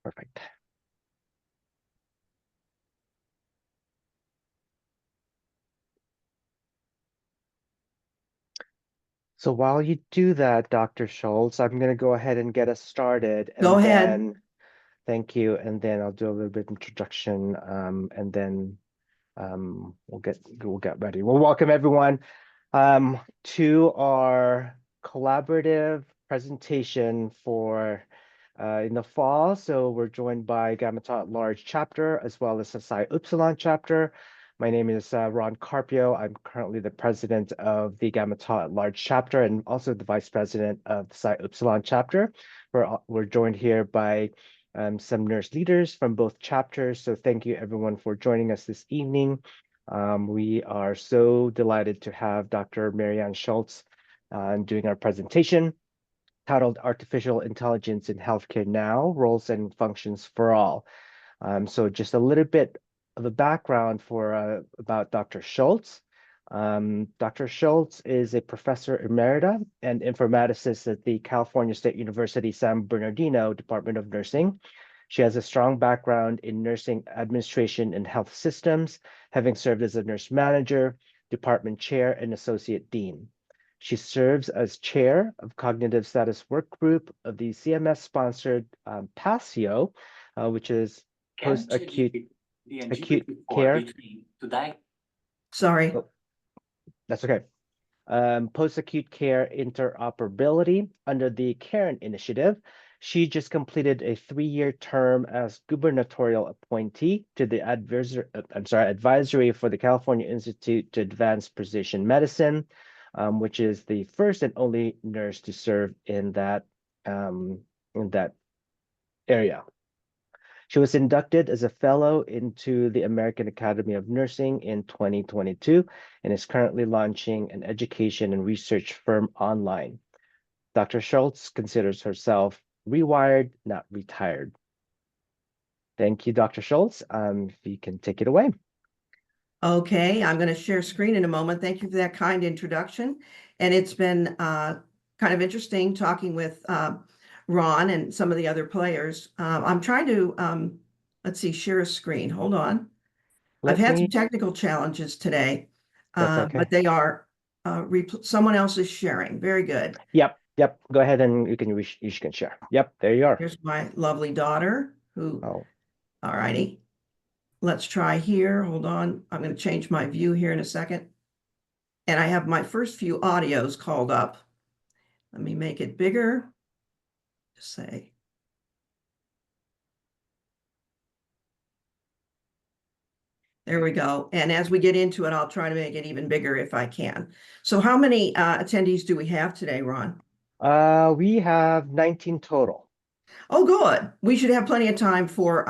Perfect. So while you do that, Dr. Schultz, I'm going to go ahead and get us started, Go and ahead. then thank you, and then I'll do a little bit of introduction, and then we'll get ready. We'll welcome everyone to our collaborative presentation for in the fall. So we're joined by Gamma Tau at Large chapter as well as the Psi Upsilon chapter. My name is Ron Carpio. I'm currently the president of the Gamma Tau at Large chapter and also the vice president of the Psi Upsilon chapter. We're joined here by some nurse leaders from both chapters. So thank you everyone for joining us this evening. We are so delighted to have Dr. Marianne Schultz doing our presentation titled Artificial Intelligence in Healthcare Now, Roles and Functions for All. So just a little bit of a background for about Dr. Schultz. Dr. Schultz is a professor emerita and informaticist at the California State University San Bernardino Department of Nursing. She has a strong background in nursing administration and health systems, having served as a nurse manager, department chair, and associate dean. She serves as chair of Cognitive Status Work Group of the CMS-sponsored PASSIO, which is post-acute acute care. Sorry. Oh, that's okay. Post-acute care interoperability under the Karen Initiative. She just completed a 3-year term as gubernatorial appointee to the advisory for the California Institute to Advance Precision Medicine, which is the first and only nurse to serve in that area. She was inducted as a fellow into the American Academy of Nursing in 2022 and is currently launching an education and research firm online. Dr. Schultz considers herself rewired, not retired. Thank you, Dr. Schultz. If you can take it away. Okay, I'm going to share screen in a moment. Thank you for that kind introduction. And it's been kind of interesting talking with Ron and some of the other players. I'm trying to, let's see, share a screen. Hold on. I've Let had some me, technical challenges today, that's but okay. they are, someone else is sharing. Very good. Yep. Go ahead and you can share. Yep, there you are. Here's my lovely daughter who, Oh, all righty. Let's try here. Hold on. I'm going to change my view here in a second. And I have my first few audios called up. Let me make it bigger. Just say. There we go. And as we get into it, I'll try to make it even bigger if I can. So how many attendees do we have today, Ron? we have 19 total. Oh, good. We should have plenty of time for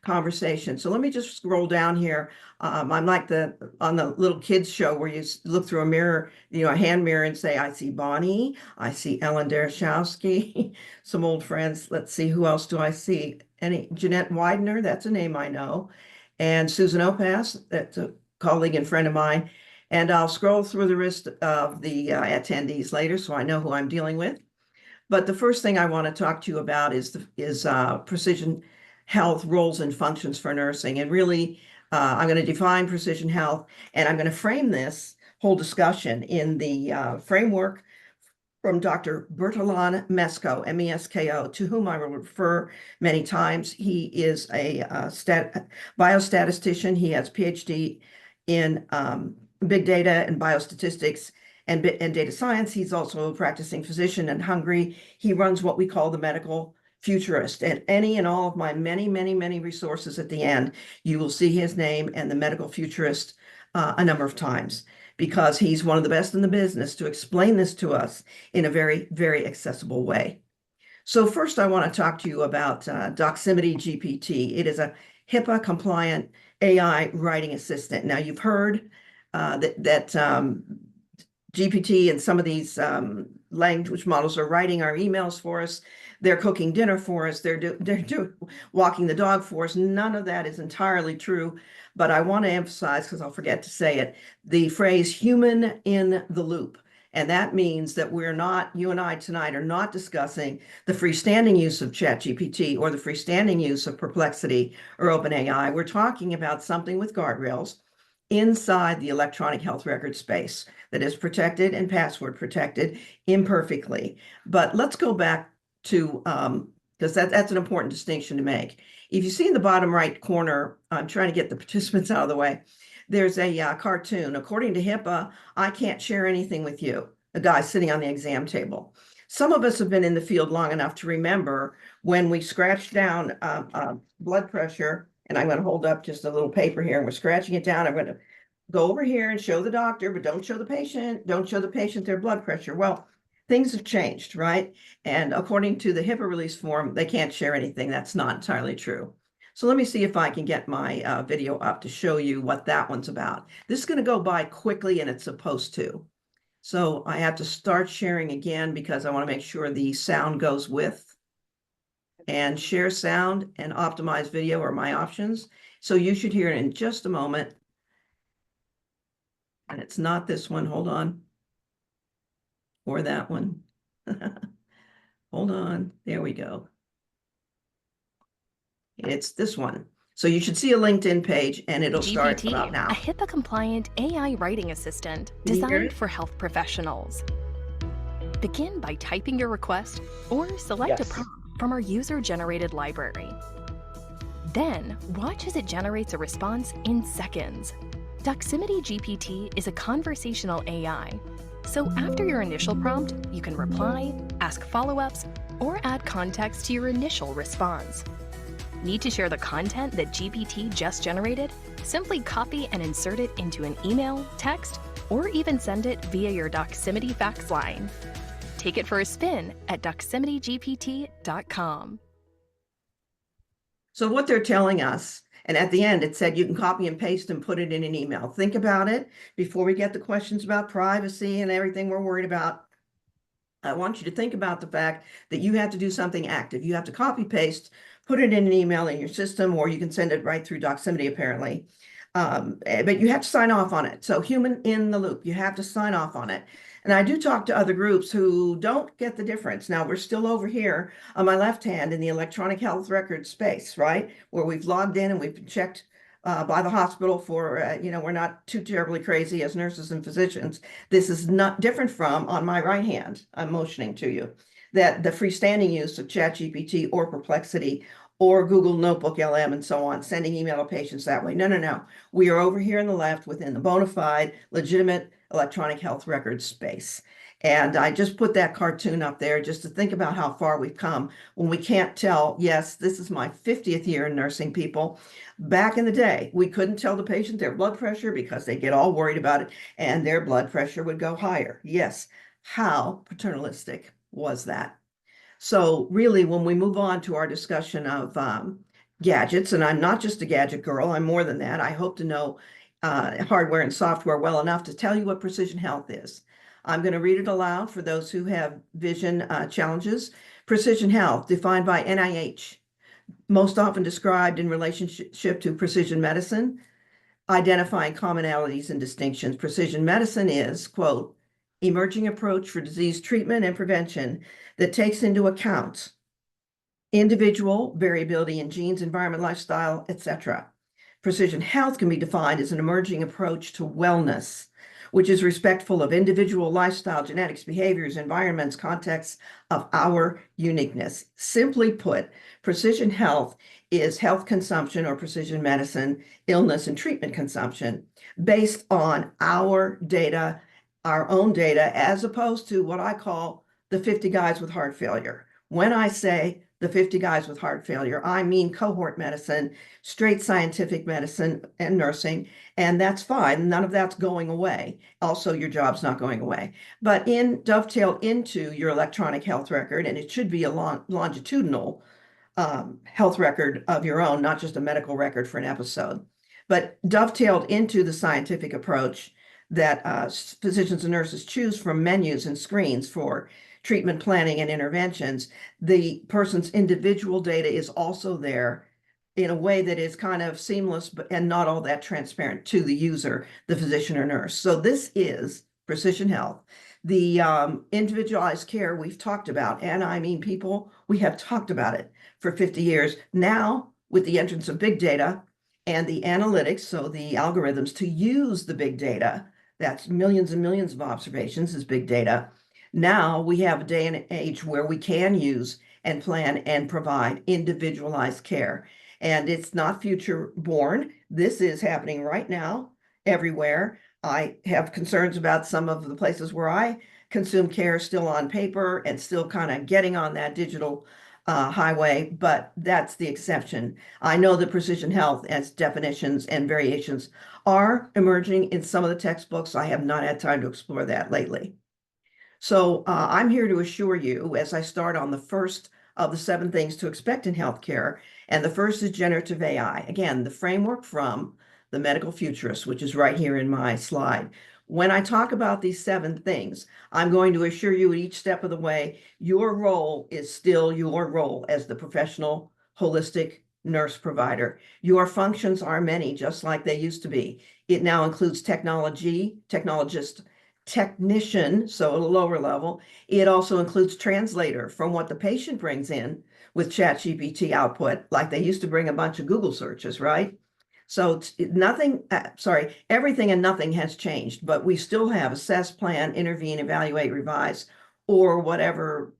conversation. So let me just scroll down here. I'm like on the little kids show where you look through a mirror, a hand mirror and say, I see Bonnie, I see Ellen Dereshowski, some old friends. Let's see, who else do I see? Jeanette Widener, that's a name I know. And Susan Opas, that's a colleague and friend of mine. And I'll scroll through the rest of the attendees later so I know who I'm dealing with. But the first thing I want to talk to you about is precision health roles and functions for nursing. And really, I'm going to define precision health, and I'm going to frame this whole discussion in the framework from Dr. Bertalan Mesko, M-E-S-K-O, to whom I will refer many times. He is a biostatistician. He has PhD in big data and biostatistics and data science. He's also a practicing physician in Hungary. He runs what we call the Medical Futurist. And any and all of my many resources at the end, you will see his name and the Medical Futurist a number of times, because he's one of the best in the business to explain this to us in a very accessible way. So first, I want to talk to you about Doximity GPT. It is a HIPAA compliant AI writing assistant. Now, you've heard that GPT and some of these language models are writing our emails for us. They're cooking dinner for us. They're walking the dog for us. None of that is entirely true. But I want to emphasize, because I'll forget to say it, the phrase human in the loop. And that means that you and I tonight are not discussing the freestanding use of ChatGPT or the freestanding use of Perplexity or OpenAI. We're talking about something with guardrails inside the electronic health record space that is protected and password protected imperfectly. But let's go back to, because that's an important distinction to make. If you see in the bottom right corner, I'm trying to get the participants out of the way, there's a cartoon. According to HIPAA, I can't share anything with you, a guy sitting on the exam table. Some of us have been in the field long enough to remember when we scratched down blood pressure, and I'm going to hold up just a little paper here, and we're scratching it down. I'm going to go over here and show the doctor, but don't show the patient. Don't show the patient their blood pressure. Well, things have changed, right? And according to the HIPAA release form, they can't share anything. That's not entirely true. So let me see if I can get my video up to show you what that one's about. This is going to go by quickly, and it's supposed to. So I have to start sharing again because I want to make sure the sound goes with. And share sound and optimize video are my options. So you should hear it in just a moment. And it's not this one. Hold on. Or that one. Hold on. There we go. It's this one. So you should see a LinkedIn page and it'll start about now. A HIPAA-compliant AI writing assistant Can you hear designed it? for health professionals. Begin by typing your request or select a Yes. prompt from our user-generated library. Then, watch as it generates a response in seconds. Doximity GPT is a conversational AI. So after your initial prompt, you can reply, ask follow-ups, or add context to your initial response. Need to share the content that GPT just generated? Simply copy and insert it into an email, text, or even send it via your Doximity fax line. Take it for a spin at doximitygpt.com. So what they're telling us, and at the end it said you can copy and paste and put it in an email. Think about it before we get the questions about privacy and everything we're worried about. I want you to think about the fact that you have to do something active. You have to copy paste, put it in an email in your system, or you can send it right through Doximity apparently. But you have to sign off on it. So human in the loop, you have to sign off on it. And I do talk to other groups who don't get the difference. Now we're still over here on my left hand in the electronic health record space, right? Where we've logged in and we've been checked by the hospital for, we're not too terribly crazy as nurses and physicians. This is not different from on my right hand, I'm motioning to you, that the freestanding use of ChatGPT or Perplexity or Google Notebook LM and so on, sending email to patients that way. No. We are over here on the left within the bona fide, legitimate electronic health record space. And I just put that cartoon up there just to think about how far we've come when we can't tell, yes, this is my 50th year in nursing, people. Back in the day, we couldn't tell the patient their blood pressure because they get all worried about it and their blood pressure would go higher. Yes, how paternalistic was that? So really, when we move on to our discussion of gadgets, and I'm not just a gadget girl, I'm more than that. I hope to know hardware and software well enough to tell you what precision health is. I'm going to read it aloud for those who have vision challenges. Precision health, defined by NIH, most often described in relationship to precision medicine, identifying commonalities and distinctions. Precision medicine is, quote, emerging approach for disease treatment and prevention that takes into account individual variability in genes, environment, lifestyle, etc. Precision health can be defined as an emerging approach to wellness, which is respectful of individual lifestyle, genetics, behaviors, environments, contexts of our uniqueness. Simply put, precision health is health consumption or precision medicine, illness and treatment consumption based on our data, our own data, as opposed to what I call the 50 guys with heart failure. When I say the 50 guys with heart failure, I mean cohort medicine, straight scientific medicine and nursing, and that's fine. None of that's going away. Also, your job's not going away. But dovetailed into your electronic health record, and it should be a longitudinal health record of your own, not just a medical record for an episode, but dovetailed into the scientific approach that physicians and nurses choose from menus and screens for treatment planning and interventions. The person's individual data is also there in a way that is kind of seamless and not all that transparent to the user, the physician or nurse. So this is Precision Health. The individualized care we've talked about, and I mean, people, we have talked about it for 50 years. Now, with the entrance of big data and the analytics, so the algorithms to use the big data, that's millions and millions of observations is big data. Now we have a day and age where we can use and plan and provide individualized care. And it's not future born. This is happening right now everywhere. I have concerns about some of the places where I consume care still on paper and still kind of getting on that digital highway, but that's the exception. I know that precision health as definitions and variations are emerging in some of the textbooks. I have not had time to explore that lately. So I'm here to assure you as I start on the first of the 7 things to expect in healthcare. And the first is generative AI. Again, the framework from the Medical Futurist, which is right here in my slide. When I talk about these 7 things, I'm going to assure you at each step of the way, your role is still your role as the professional, holistic nurse provider. Your functions are many, just like they used to be. It now includes technology, technologist, technician, so at a lower level. It also includes translator from what the patient brings in with ChatGPT output, like they used to bring a bunch of Google searches, right? So everything and nothing has changed, but we still have assess, plan, intervene, evaluate, revise, or whatever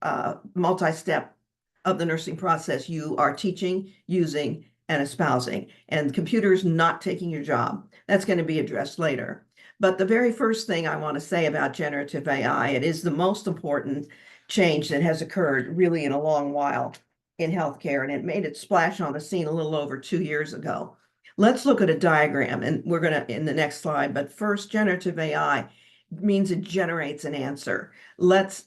multi-step of the nursing process you are teaching, using, and espousing. And computers not taking your job. That's going to be addressed later. But the very first thing I want to say about generative AI, it is the most important change that has occurred really in a long while in healthcare, and it made its splash on the scene a little over 2 years ago. Let's look at a diagram, and we're going to in the next slide. But first, generative AI means it generates an answer.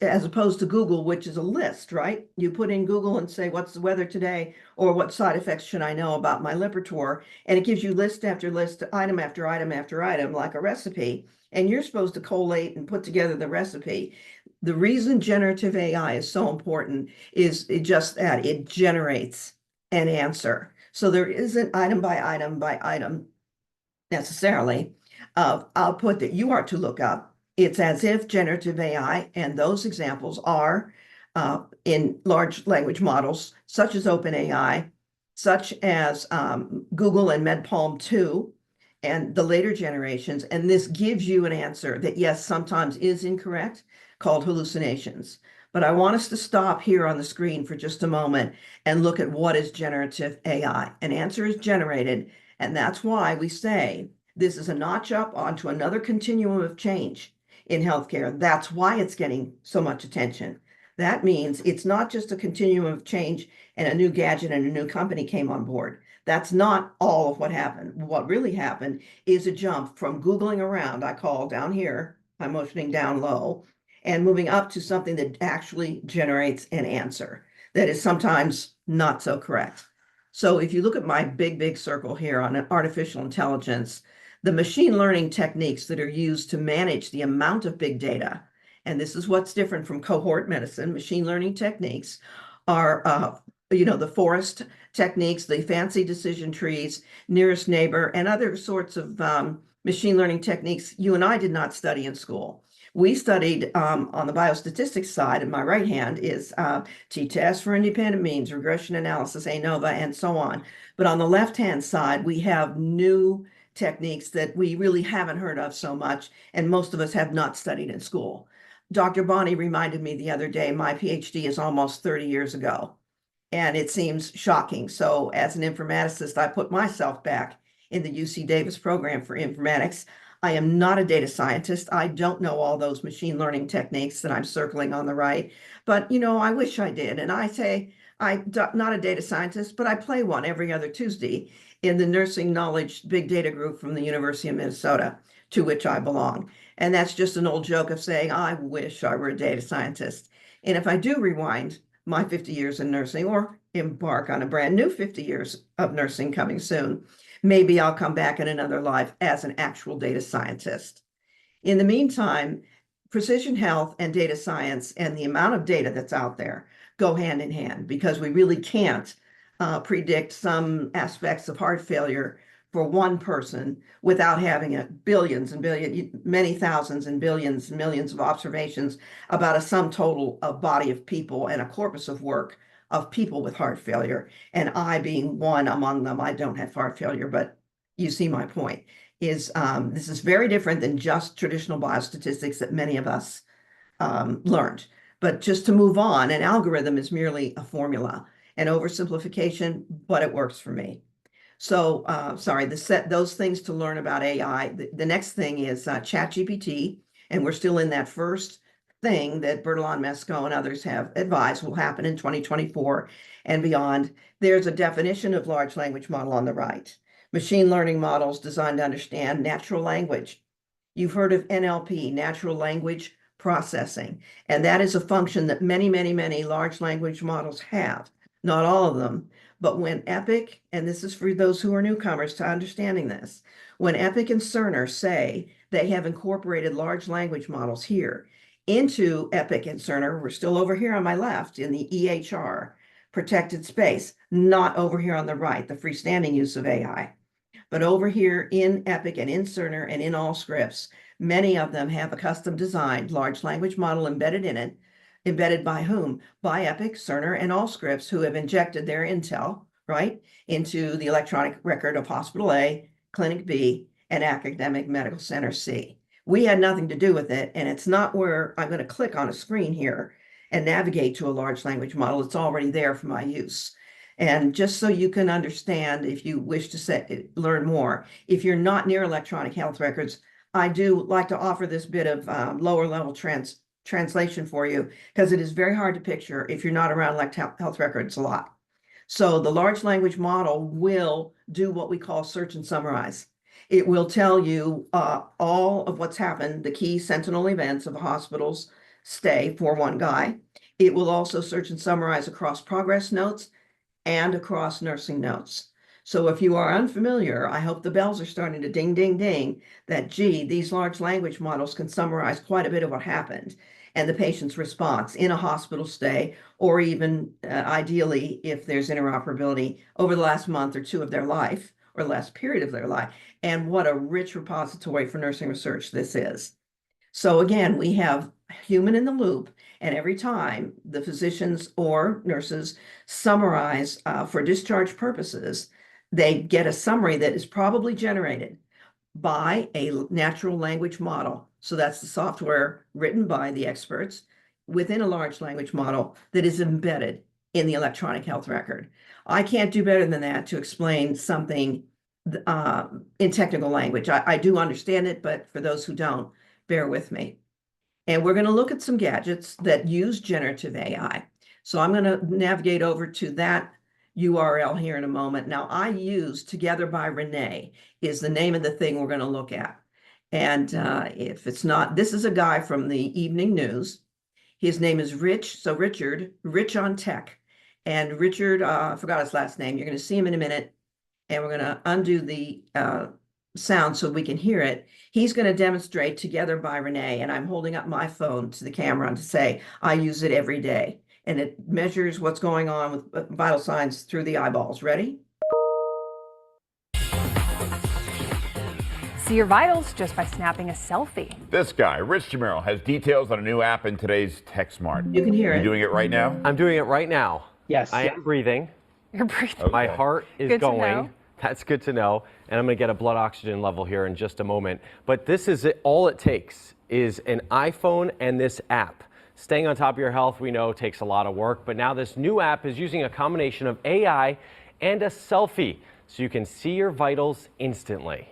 As opposed to Google, which is a list, right? You put in Google and say, what's the weather today? Or what side effects should I know about my Lipitor? And it gives you list after list, item after item after item, like a recipe. And you're supposed to collate and put together the recipe. The reason generative AI is so important is just that it generates an answer. So there isn't item by item necessarily of output that you are to look up. It's as if generative AI, and those examples are in large language models, such as OpenAI, such as Google and MedPalm 2, and the later generations. And this gives you an answer that, yes, sometimes is incorrect, called hallucinations. But I want us to stop here on the screen for just a moment and look at what is generative AI. An answer is generated, and that's why we say this is a notch up onto another continuum of change in healthcare. That's why it's getting so much attention. That means it's not just a continuum of change and a new gadget and a new company came on board. That's not all of what happened. What really happened is a jump from Googling around, I call down here, I'm motioning down low, and moving up to something that actually generates an answer that is sometimes not so correct. So if you look at my big circle here on artificial intelligence, the machine learning techniques that are used to manage the amount of big data, and this is what's different from cohort medicine, machine learning techniques are, the forest techniques, the fancy decision trees, nearest neighbor, and other sorts of machine learning techniques you and I did not study in school. We studied on the biostatistics side, and my right hand is t-test for independent means, regression analysis, ANOVA, and so on. But on the left-hand side, we have new techniques that we really haven't heard of so much, and most of us have not studied in school. Dr. Bonney reminded me the other day, my PhD is almost 30 years ago, and it seems shocking. So as an informaticist, I put myself back in the UC Davis program for informatics. I am not a data scientist. I don't know all those machine learning techniques that I'm circling on the right, but I wish I did. And I say, I'm not a data scientist, but I play one every other Tuesday in the Nursing Knowledge Big Data Group from the University of Minnesota, to which I belong. And that's just an old joke of saying, I wish I were a data scientist. And if I do rewind my 50 years in nursing or embark on a brand new 50 years of nursing coming soon, maybe I'll come back in another life as an actual data scientist. In the meantime, precision health and data science and the amount of data that's out there go hand in hand, because we really can't predict some aspects of heart failure for one person without having billions and billions, many thousands and billions and millions of observations about a sum total of body of people and a corpus of work of people with heart failure. And I being one among them. I don't have heart failure, but you see my point. This is very different than just traditional biostatistics that many of us learned. But just to move on, an algorithm is merely a formula, an oversimplification, but it works for me. So, sorry, those things to learn about AI. The next thing is ChatGPT, and we're still in that first thing that Bertalan Mesco and others have advised will happen in 2024 and beyond. There's a definition of large language model on the right. Machine learning models designed to understand natural language. You've heard of NLP, natural language processing, and that is a function that many, many, many large language models have. Not all of them, but when Epic, and this is for those who are newcomers to understanding this, when Epic and Cerner say they have incorporated large language models here into Epic and Cerner, we're still over here on my left in the EHR, protected space, not over here on the right, the freestanding use of AI. But over here in Epic and in Cerner and in Allscripts, many of them have a custom designed large language model embedded in it. Embedded by whom? By Epic, Cerner, and Allscripts, who have injected their intel, right, into the electronic record of Hospital A, Clinic B, and Academic Medical Center C. We had nothing to do with it, and it's not where I'm going to click on a screen here and navigate to a large language model. It's already there for my use. And just so you can understand, if you wish to learn more, if you're not near electronic health records, I do like to offer this bit of lower level translation for you, because it is very hard to picture if you're not around health records a lot. So the large language model will do what we call search and summarize. It will tell you all of what's happened, the key sentinel events of a hospital's stay for one guy. It will also search and summarize across progress notes and across nursing notes. So if you are unfamiliar, I hope the bells are starting to ding, ding, ding, that, gee, these large language models can summarize quite a bit of what happened and the patient's response in a hospital stay, or even ideally, if there's interoperability over the last month or two of their life, or last period of their life. And what a rich repository for nursing research this is. So again, we have human in the loop, and every time the physicians or nurses summarize for discharge purposes, they get a summary that is probably generated by a natural language model. So that's the software written by the experts within a large language model that is embedded in the electronic health record. I can't do better than that to explain something in technical language. I do understand it, but for those who don't, bear with me. And we're going to look at some gadgets that use generative AI. So I'm going to navigate over to that URL here in a moment. Now, I use Together by Renee is the name of the thing we're going to look at. And if it's not, this is a guy from the Evening News. His name is Rich. So Richard, Rich on Tech. And Richard, I forgot his last name. You're going to see him in a minute. And we're going to undo the sound so we can hear it. He's going to demonstrate Together by Renee. And I'm holding up my phone to the camera to say, I use it every day. And it measures what's going on with vital signs through the eyeballs. Ready? See your vitals just by snapping a selfie. This guy, Rich Jamero, has details on a new app in today's TechSmart. You can hear it. You doing it right now? I'm doing it right now. Yes. I am breathing. You're breathing. Okay. My heart is Good to going. know. That's good to know. And I'm going to get a blood oxygen level here in just a moment. But this is it. All it takes is an iPhone and this app. Staying on top of your health, we know, takes a lot of work. But now this new app is using a combination of AI and a selfie, so you can see your vitals instantly.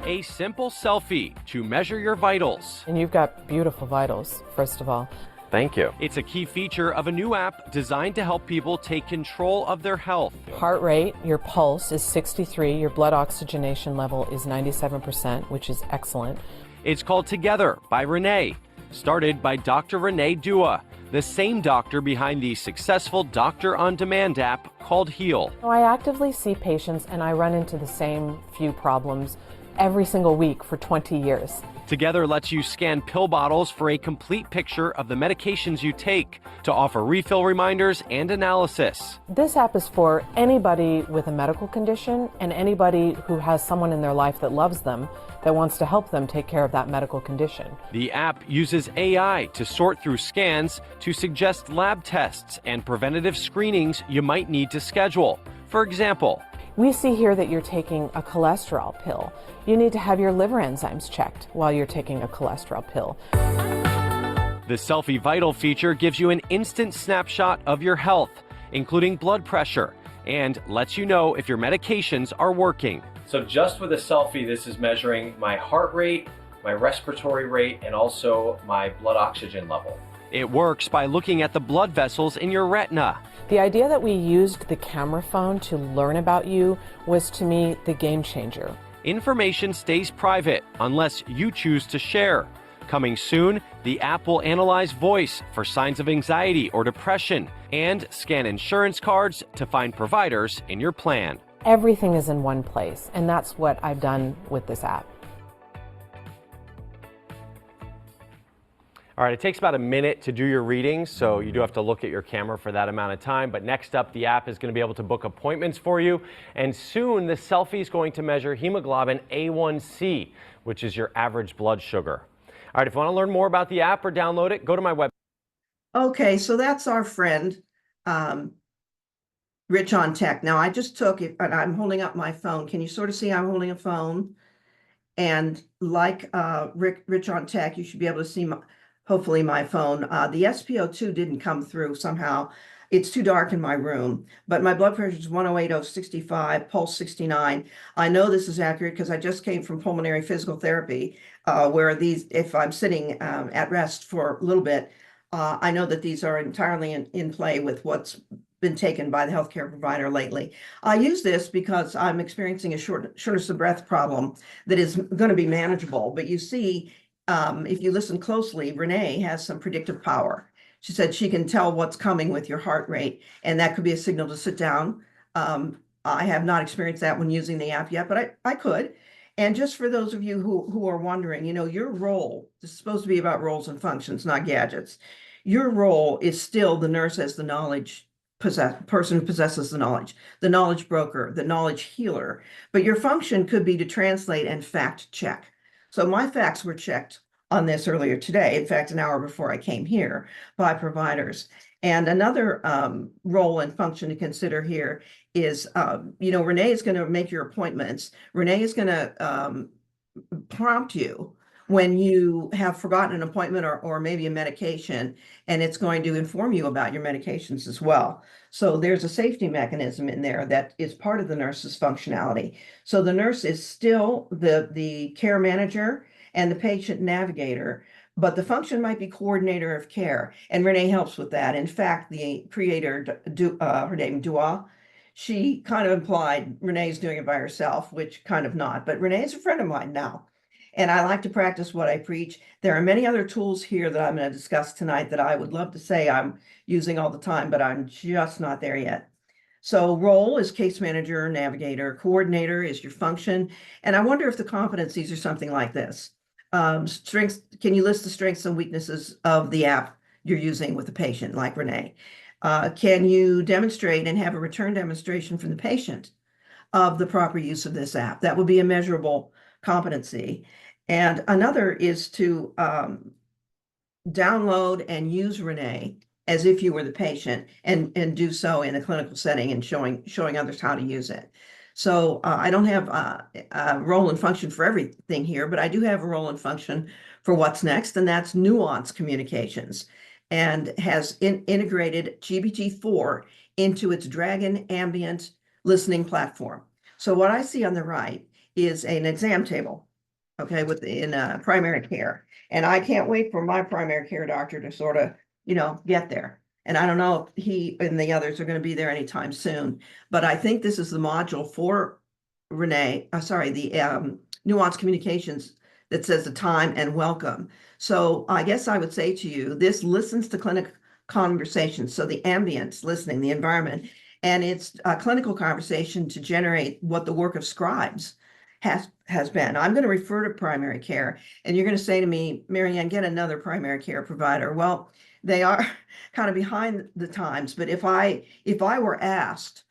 A simple selfie to measure your vitals. And you've got beautiful vitals, first of all. Thank you. It's a key feature of a new app designed to help people take control of their health. Heart rate, your pulse is 63, your blood oxygenation level is 97%, which is excellent. It's called Together by Renee, started by Dr. Renee Dua, the same doctor behind the successful Doctor on Demand app called Heal. I actively see patients and I run into the same few problems every single week for 20 years. Together lets you scan pill bottles for a complete picture of the medications you take to offer refill reminders and analysis. This app is for anybody with a medical condition and anybody who has someone in their life that loves them, that wants to help them take care of that medical condition. The app uses AI to sort through scans to suggest lab tests and preventative screenings you might need to schedule. For example, we see here that you're taking a cholesterol pill. You need to have your liver enzymes checked while you're taking a cholesterol pill. The Selfie Vital feature gives you an instant snapshot of your health, including blood pressure, and lets you know if your medications are working. So just with a selfie, this is measuring my heart rate, my respiratory rate, and also my blood oxygen level. It works by looking at the blood vessels in your retina. The idea that we used the camera phone to learn about you was, to me, the game changer. Information stays private unless you choose to share. Coming soon, the app will analyze voice for signs of anxiety or depression and scan insurance cards to find providers in your plan. Everything is in one place, and that's what I've done with this app. All right, it takes about a minute to do your readings, so you do have to look at your camera for that amount of time. But next up, the app is going to be able to book appointments for you. And soon, the selfie is going to measure hemoglobin A1C, which is your average blood sugar. All right, if you want to learn more about the app or download it, go to my website. Okay, so that's our friend, Rich on Tech. Now, I just took it, and I'm holding up my phone. Can you sort of see I'm holding a phone? And like Rich on Tech, you should be able to see hopefully my phone. The SpO2 didn't come through somehow. It's too dark in my room, but my blood pressure is 108/65, pulse 69. I know this is accurate because I just came from pulmonary physical therapy, where if I'm sitting at rest for a little bit, I know that these are entirely in play with what's been taken by the healthcare provider lately. I use this because I'm experiencing a shortness of breath problem that is going to be manageable. But you see, if you listen closely, Renee has some predictive power. She said she can tell what's coming with your heart rate, and that could be a signal to sit down. I have not experienced that when using the app yet, but I could. And just for those of you who are wondering, your role, this is supposed to be about roles and functions, not gadgets. Your role is still the nurse as the knowledge person who possesses the knowledge broker, the knowledge healer. But your function could be to translate and fact check. So my facts were checked on this earlier today, in fact, an hour before I came here, by providers. And another role and function to consider here is, Renee is going to make your appointments. Renee is going to prompt you when you have forgotten an appointment or maybe a medication, and it's going to inform you about your medications as well. So there's a safety mechanism in there that is part of the nurse's functionality. So the nurse is still the care manager and the patient navigator, but the function might be coordinator of care, and Renee helps with that. In fact, the creator, her name Dua, she kind of implied Renee's doing it by herself, which kind of not, but Renee is a friend of mine now. And I like to practice what I preach. There are many other tools here that I'm going to discuss tonight that I would love to say I'm using all the time, but I'm just not there yet. So role is case manager, navigator, coordinator is your function. And I wonder if the competencies are something like this. Strengths, can you list the strengths and weaknesses of the app you're using with the patient, like Renee? Can you demonstrate and have a return demonstration from the patient of the proper use of this app? That would be a measurable competency. And another is to download and use Renee as if you were the patient, and do so in a clinical setting and showing others how to use it. So I don't have a role and function for everything here, but I do have a role and function for what's next, and that's Nuance Communications, and has integrated GPT-4 into its Dragon ambient listening platform. So what I see on the right is an exam table, okay, in primary care. And I can't wait for my primary care doctor to sort of, get there. And I don't know if he and the others are going to be there anytime soon, but I think this is the module for Renee, the Nuance Communications that says the time and welcome. So I guess I would say to you, this listens to clinic conversations. So the ambience listening, the environment, and it's a clinical conversation to generate what the work of scribes has been. I'm going to refer to primary care, and you're going to say to me, Marianne, get another primary care provider. Well, they are kind of behind the times, but if I were asked,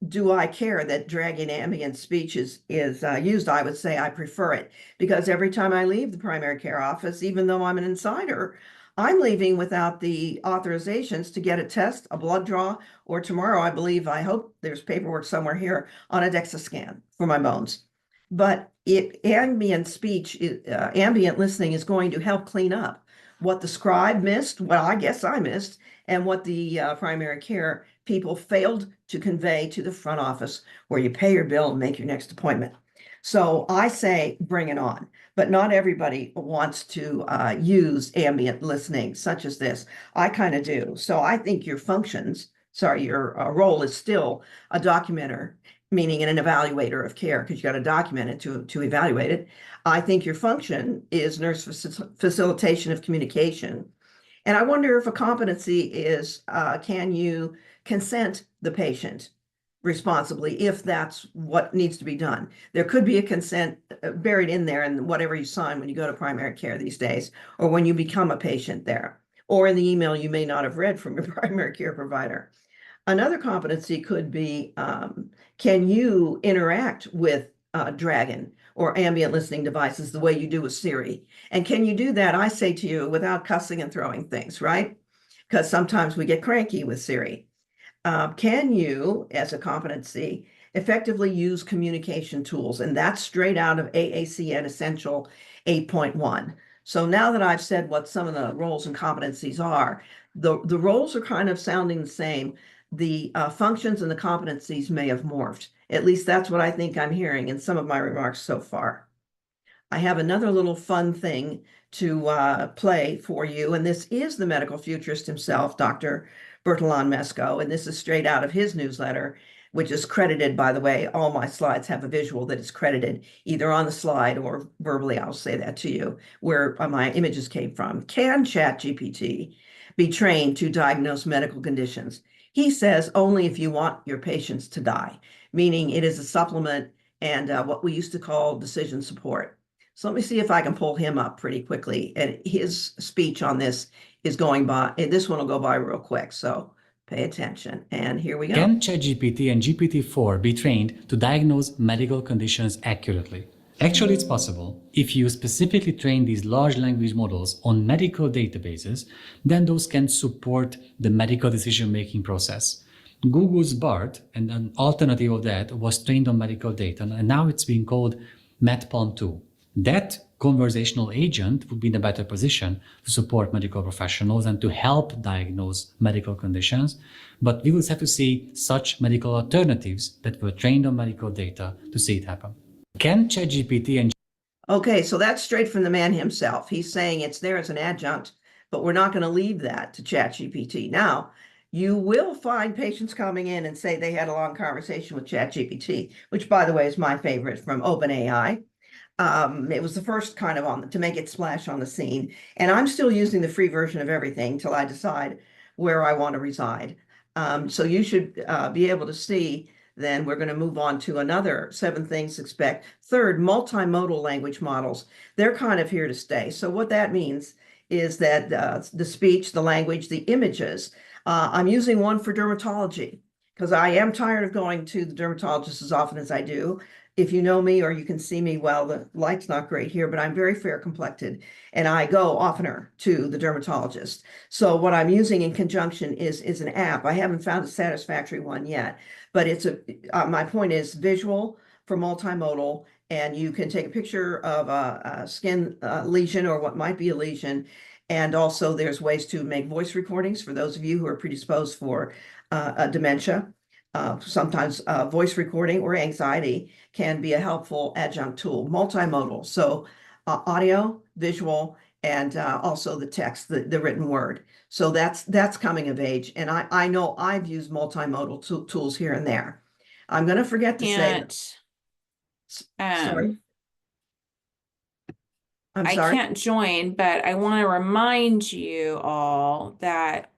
do I care that dragging ambient speech is used, I would say I prefer it, because every time I leave the primary care office, even though I'm an insider, I'm leaving without the authorizations to get a test, a blood draw, or tomorrow, I hope there's paperwork somewhere here on a DEXA scan for my bones. But ambient speech, ambient listening is going to help clean up what the scribe missed, well, I guess I missed, and what the primary care people failed to convey to the front office where you pay your bill and make your next appointment. So I say bring it on, but not everybody wants to use ambient listening such as this. I kind of do. So I think your role is still a documenter, meaning an evaluator of care, because you got to document it to evaluate it. I think your function is nurse facilitation of communication. And I wonder if a competency is, can you consent the patient responsibly if that's what needs to be done? There could be a consent buried in there in whatever you sign when you go to primary care these days, or when you become a patient there, or in the email you may not have read from your primary care provider. Another competency could be, can you interact with Dragon or ambient listening devices the way you do with Siri? And can you do that, I say to you, without cussing and throwing things, right? Because sometimes we get cranky with Siri. Can you, as a competency, effectively use communication tools? And that's straight out of AACN Essential 8.1. So now that I've said what some of the roles and competencies are, the roles are kind of sounding the same. The functions and the competencies may have morphed. At least that's what I think I'm hearing in some of my remarks so far. I have another little fun thing to play for you, and this is the medical futurist himself, Dr. Bertalan Mesko, and this is straight out of his newsletter, which is credited, by the way. All my slides have a visual that is credited either on the slide or verbally. I'll say that to you, where my images came from. Can ChatGPT be trained to diagnose medical conditions? He says only if you want your patients to die, meaning it is a supplement and what we used to call decision support. So let me see if I can pull him up pretty quickly. And his speech on this is going by, and this one will go by real quick. So pay attention. And here we go. Can ChatGPT and GPT-4 be trained to diagnose medical conditions accurately? Actually, it's possible. If you specifically train these large language models on medical databases, then those can support the medical decision-making process. Google's BART, and an alternative of that, was trained on medical data, and now it's being called MedPalm 2. That conversational agent would be in a better position to support medical professionals and to help diagnose medical conditions. But we will have to see such medical alternatives that were trained on medical data to see it happen. Can ChatGPT and Okay, so that's straight from the man himself. He's saying it's there as an adjunct, but we're not going to leave that to ChatGPT. Now, you will find patients coming in and say they had a long conversation with ChatGPT, which, by the way, is my favorite from OpenAI. It was the first kind of to make it splash on the scene. And I'm still using the free version of everything till I decide where I want to reside. So you should be able to see. Then we're going to move on to another 7 things to expect. Third, multimodal language models. They're kind of here to stay. So what that means is that the speech, the language, the images. I'm using one for dermatology because I am tired of going to the dermatologist as often as I do. If you know me or you can see me, well, the light's not great here, but I'm very fair complected and I go oftener to the dermatologist. So what I'm using in conjunction is an app. I haven't found a satisfactory one yet, but it's my point is visual for multimodal, and you can take a picture of a skin lesion or what might be a lesion. And also there's ways to make voice recordings for those of you who are predisposed for dementia. Sometimes voice recording or anxiety can be a helpful adjunct tool. Multimodal, so audio, visual, and also the text, the written word. So that's coming of age. And I know I've used multimodal tools here and there. I'm going to forget to say. Sorry. I'm I sorry. can't join, but I want to remind you all that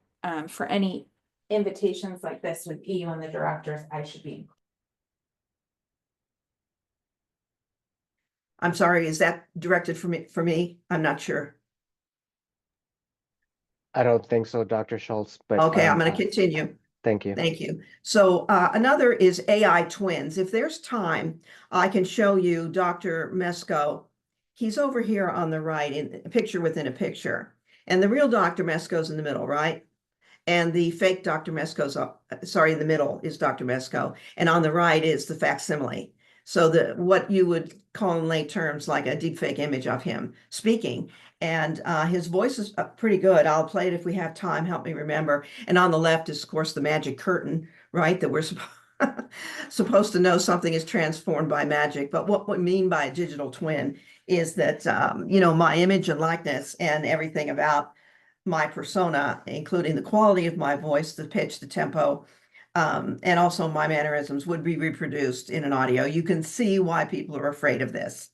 for any invitations like this with you and the directors, I should be I'm sorry, is that directed for me? I'm not sure. I don't think so, Dr. Schultz, but Okay, I'm going to continue. thank you. Thank you. So another is AI twins. If there's time, I can show you Dr. Mesko. He's over here on the right in a picture within a picture. And the real Dr. Mesko's in the middle, right? And the fake Dr. Mesko's, sorry, in the middle is Dr. Mesko. And on the right is the facsimile. So what you would call in lay terms like a deepfake image of him speaking. And his voice is pretty good. I'll play it if we have time. Help me remember. And on the left is, of course, the magic curtain, right? That we're supposed to know something is transformed by magic. But what we mean by a digital twin is that, you know, my image and likeness and everything about my persona, including the quality of my voice, the pitch, the tempo, and also my mannerisms would be reproduced in an audio. You can see why people are afraid of this.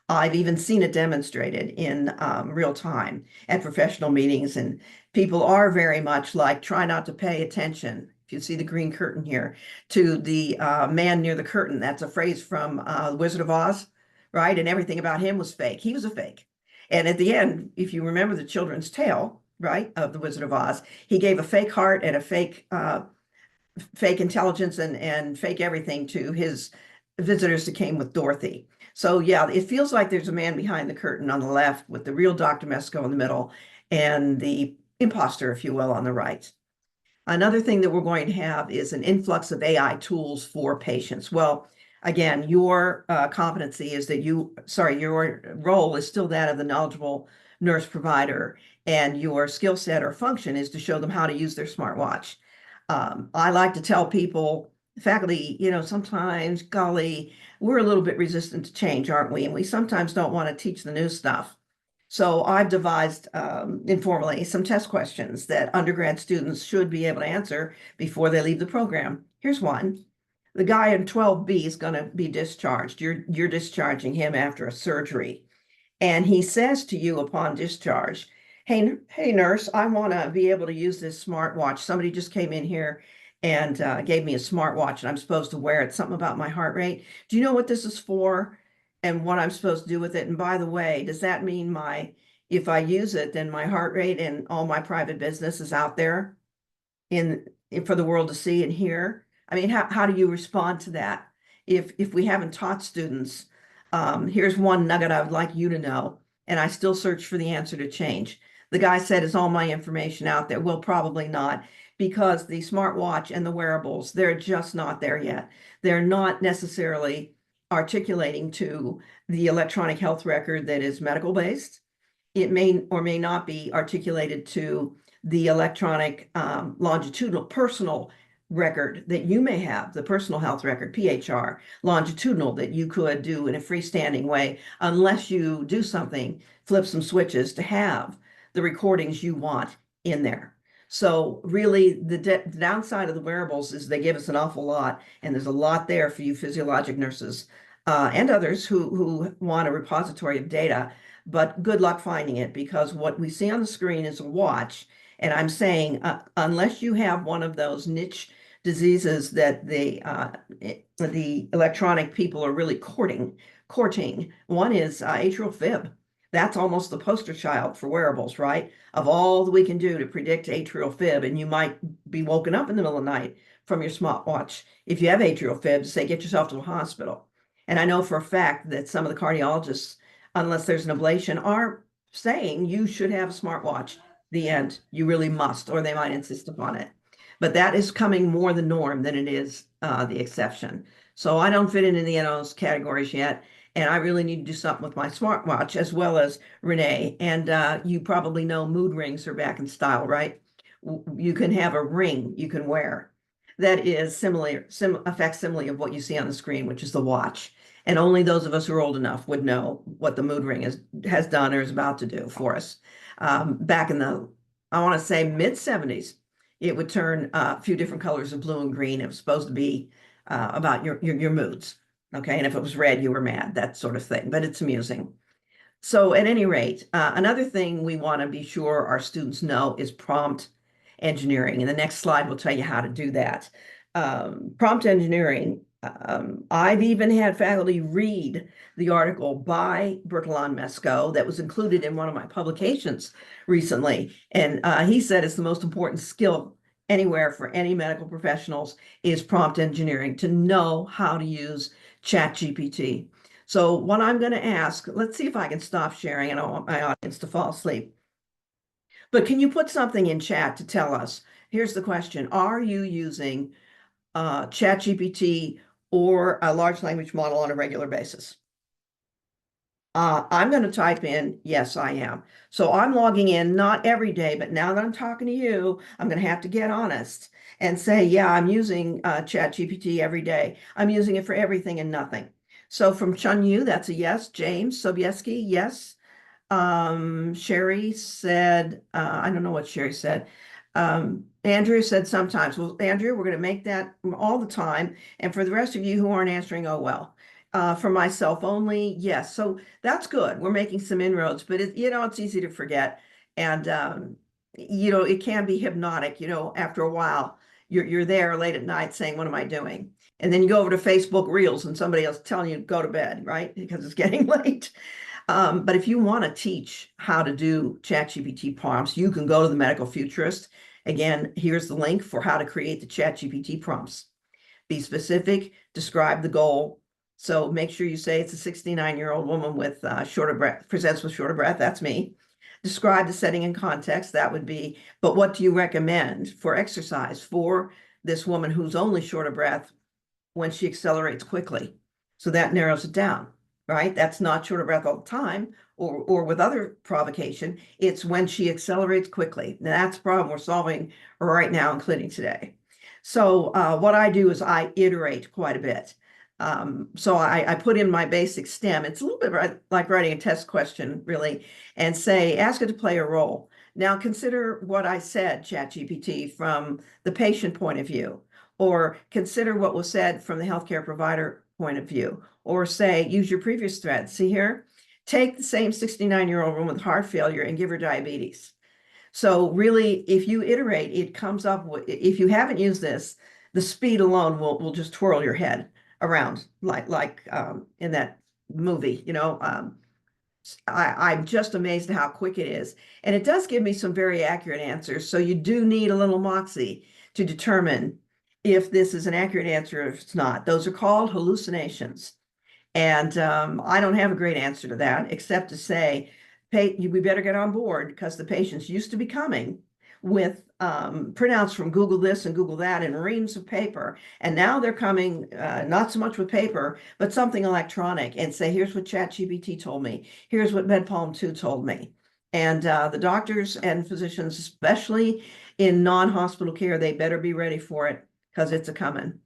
I've even seen it demonstrated in real time at professional meetings, and people are very much like, try not to pay attention. If you see the green curtain here, to the man near the curtain, that's a phrase from The Wizard of Oz, right? And everything about him was fake. He was a fake. And at the end, if you remember the children's tale, right, of The Wizard of Oz, he gave a fake heart and a fake intelligence and fake everything to his visitors that came with Dorothy. So yeah, it feels like there's a man behind the curtain on the left with the real Dr. Mesko in the middle and the imposter, if you will, on the right. Another thing that we're going to have is an influx of AI tools for patients. Well, again, your competency is that your role is still that of the knowledgeable nurse provider, and your skill set or function is to show them how to use their smartwatch. I like to tell people, faculty, you know, sometimes, golly, we're a little bit resistant to change, aren't we? And we sometimes don't want to teach the new stuff. So I've devised informally some test questions that undergrad students should be able to answer before they leave the program. Here's one. The guy in 12B is going to be discharged. You're discharging him after a surgery. And he says to you upon discharge, hey, nurse, I want to be able to use this smartwatch. Somebody just came in here and gave me a smartwatch and I'm supposed to wear it. Something about my heart rate. Do you know what this is for and what I'm supposed to do with it? And by the way, does that mean if I use it, then my heart rate and all my private business is out there for the world to see and hear? I mean, how do you respond to that? If we haven't taught students, here's one nugget I would like you to know, and I still search for the answer to change. The guy said, is all my information out there? Well, probably not, because the smartwatch and the wearables, they're just not there yet. They're not necessarily articulating to the electronic health record that is medical based. It may or may not be articulated to the electronic longitudinal personal record that you may have, the personal health record, PHR, longitudinal, that you could do in a freestanding way, unless you do something, flip some switches to have the recordings you want in there. So really the downside of the wearables is they give us an awful lot, and there's a lot there for you physiologic nurses and others who want a repository of data, but good luck finding it, because what we see on the screen is a watch. And I'm saying, unless you have one of those niche diseases that the electronic people are really courting, one is atrial fib. That's almost the poster child for wearables, right? Of all that we can do to predict atrial fib, and you might be woken up in the middle of the night from your smartwatch. If you have atrial fib, say, get yourself to the hospital. And I know for a fact that some of the cardiologists, unless there's an ablation, are saying you should have a smartwatch. The end, you really must, or they might insist upon it. But that is coming more the norm than it is the exception. So I don't fit into any of those categories yet. And I really need to do something with my smartwatch, as well as Renee. And you probably know mood rings are back in style, right? You can have a ring you can wear that is a facsimile of what you see on the screen, which is the watch. And only those of us who are old enough would know what the mood ring has done or is about to do for us. Back in the, I want to say, mid-70s, it would turn a few different colors of blue and green. It was supposed to be about your moods. Okay, and if it was red, you were mad, that sort of thing, but it's amusing. So at any rate, another thing we want to be sure our students know is prompt engineering. And the next slide will tell you how to do that. Prompt engineering I've even had faculty read the article by Bertalan Mesco that was included in one of my publications recently. And he said it's the most important skill anywhere for any medical professionals is prompt engineering, to know how to use ChatGPT. So what I'm going to ask, let's see if I can stop sharing. I don't want my audience to fall asleep. But can you put something in chat to tell us? Here's the question. Are you using ChatGPT or a large language model on a regular basis? I'm going to type in, yes, I am. So I'm logging in, not every day, but now that I'm talking to you, I'm going to have to get honest and say, yeah, I'm using ChatGPT every day. I'm using it for everything and nothing. So from Chun Yu, that's a yes. James Sobieski, yes. Sherry said, I don't know what Sherry said. Andrew said sometimes. Well, Andrew, we're going to make that all the time. And for the rest of you who aren't answering, oh, well. For myself only, yes. So that's good. We're making some inroads, but it's easy to forget. And, it can be hypnotic, after a while, you're there late at night saying, what am I doing? And then you go over to Facebook Reels and somebody else telling you to go to bed, right? Because it's getting late. But if you want to teach how to do ChatGPT prompts, you can go to the Medical Futurist. Again, here's the link for how to create the ChatGPT prompts. Be specific, describe the goal. So make sure you say it's a 69-year-old woman with shorter breath, presents with shorter breath. That's me. Describe the setting and context. That would be, but what do you recommend for exercise for this woman who's only short of breath when she accelerates quickly? So that narrows it down, right? That's not short of breath all the time or with other provocation. It's when she accelerates quickly. Now, that's the problem we're solving right now, including today. So what I do is I iterate quite a bit. So I put in my basic STEM. It's a little bit like writing a test question, really, and say, ask it to play a role. Now consider what I said, ChatGPT, from the patient point of view, or consider what was said from the healthcare provider point of view, or say, use your previous thread. See here, take the same 69-year-old woman with heart failure and give her diabetes. So really, if you iterate, it comes up with, if you haven't used this, the speed alone will just twirl your head around like in that movie, I'm just amazed at how quick it is. And it does give me some very accurate answers. So you do need a little moxie to determine if this is an accurate answer or if it's not. Those are called hallucinations. And I don't have a great answer to that, except to say, we better get on board, because the patients used to be coming with printouts from Google this and Google that and reams of paper. And now they're coming not so much with paper, but something electronic, and say, here's what ChatGPT told me. Here's what MedPalm 2 told me. And the doctors and physicians, especially in non-hospital care, they better be ready for it, because it's a coming.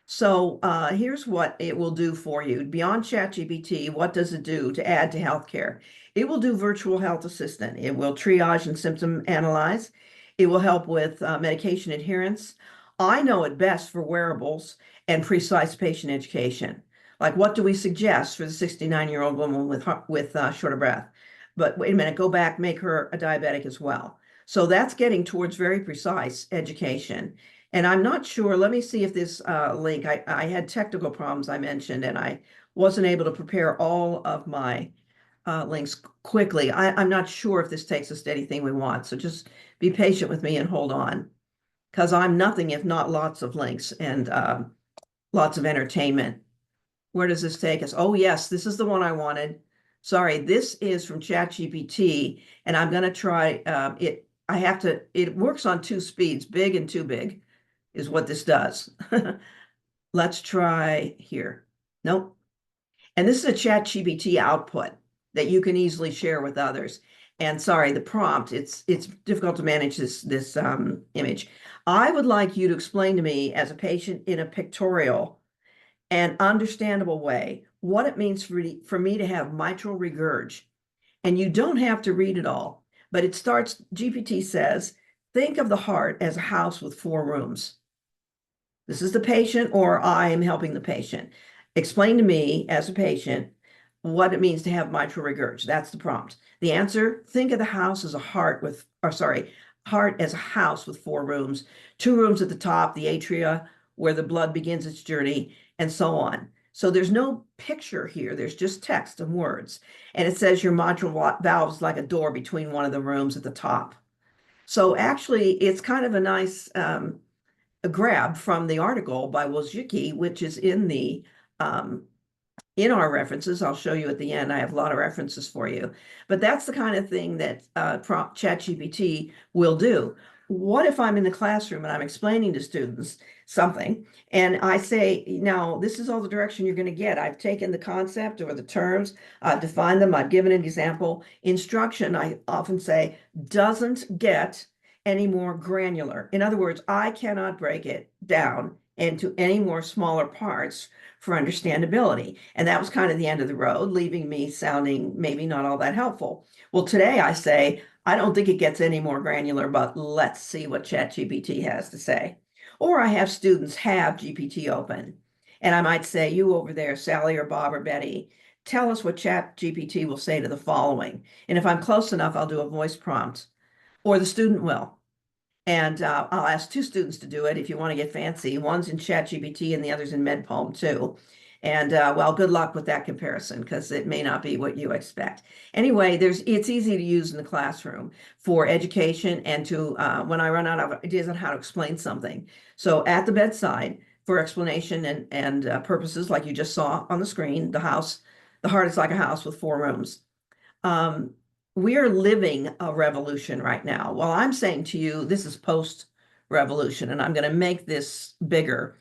So here's what it will do for you. Beyond ChatGPT, what does it do to add to healthcare? It will do virtual health assistant. It will triage and symptom analyze. It will help with medication adherence. I know it best for wearables and precise patient education. Like, what do we suggest for the 69-year-old woman with shorter breath? But wait a minute, go back, make her a diabetic as well. So that's getting towards very precise education. And I'm not sure, let me see if this link, I had technical problems I mentioned, and I wasn't able to prepare all of my links quickly. I'm not sure if this takes us to anything we want. So just be patient with me and hold on, because I'm nothing if not lots of links and lots of entertainment. Where does this take us? Oh, yes, this is the one I wanted. Sorry, this is from ChatGPT, and I'm going to try it. It works on 2 speeds, big and too big is what this does. Let's try here. Nope. And this is a ChatGPT output that you can easily share with others. And sorry, the prompt, it's difficult to manage this image. I would like you to explain to me, as a patient, in a pictorial and understandable way, what it means for me to have mitral regurg. And you don't have to read it all, but it starts, GPT says, think of the heart as a house with 4 rooms. This is the patient, or I am helping the patient. Explain to me, as a patient, what it means to have mitral regurg. That's the prompt. The answer, think of the house as a heart as a house with 4 rooms, 2 rooms at the top, the atria, where the blood begins its journey, and so on. So there's no picture here. There's just text and words. And it says your mitral valve is like a door between one of the rooms at the top. So actually, it's kind of a nice a grab from the article by Wojcicki, which is in our references. I'll show you at the end. I have a lot of references for you, but that's the kind of thing that ChatGPT will do. What if I'm in the classroom and I'm explaining to students something and I say, now this is all the direction you're going to get. I've taken the concept or the terms, I've defined them, I've given an example. Instruction, I often say, doesn't get any more granular. In other words, I cannot break it down into any more smaller parts for understandability. And that was kind of the end of the road, leaving me sounding maybe not all that helpful. Well, today I say, I don't think it gets any more granular, but let's see what ChatGPT has to say. Or I have students have GPT open, and I might say, you over there, Sally or Bob or Betty, tell us what ChatGPT will say to the following. And if I'm close enough, I'll do a voice prompt, or the student will. And I'll ask two students to do it if you want to get fancy. One's in ChatGPT and the other's in MedPoem too. And well, good luck with that comparison because it may not be what you expect. Anyway, it's easy to use in the classroom for education and to when I run out of ideas on how to explain something. So at the bedside for explanation and purposes, like you just saw on the screen, the heart is like a house with 4 rooms. We are living a revolution right now. Well, I'm saying to you, this is post-revolution, and I'm going to make this bigger.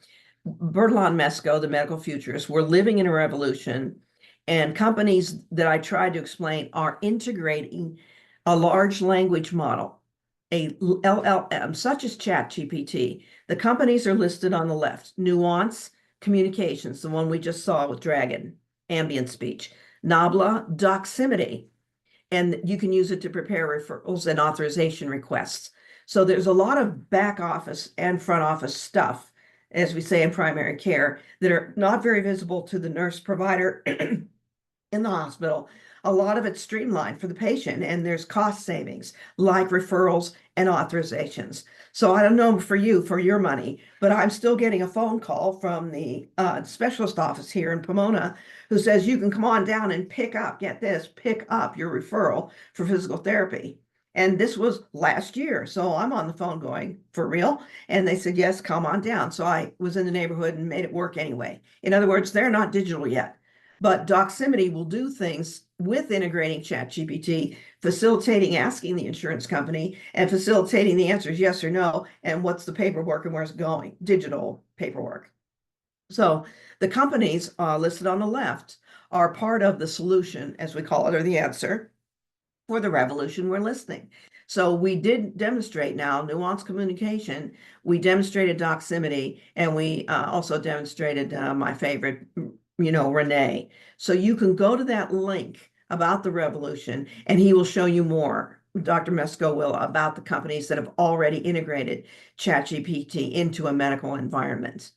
Bertalan Mesko, the medical futurist, we're living in a revolution, and companies that I tried to explain are integrating a large language model, a LLM, such as ChatGPT. The companies are listed on the left. Nuance Communications, the one we just saw with Dragon, ambient speech. Nabla, Doximity, and you can use it to prepare referrals and authorization requests. So there's a lot of back office and front office stuff, as we say in primary care, that are not very visible to the nurse provider in the hospital. A lot of it's streamlined for the patient, and there's cost savings like referrals and authorizations. So I don't know for you, for your money, but I'm still getting a phone call from the specialist office here in Pomona who says you can come on down and pick up your referral for physical therapy. And this was last year. So I'm on the phone going, for real? And they said, yes, come on down. So I was in the neighborhood and made it work anyway. In other words, they're not digital yet, but Doximity will do things with integrating ChatGPT, facilitating asking the insurance company and facilitating the answers yes or no, and what's the paperwork and where's it going, digital paperwork. So the companies listed on the left are part of the solution, as we call it, or the answer for the revolution we're listening. So we did demonstrate now Nuance Communication, we demonstrated Doximity, and we also demonstrated my favorite, Renee. So you can go to that link about the revolution, and he will show you more, Dr. Mesko will, about the companies that have already integrated ChatGPT into a medical environment.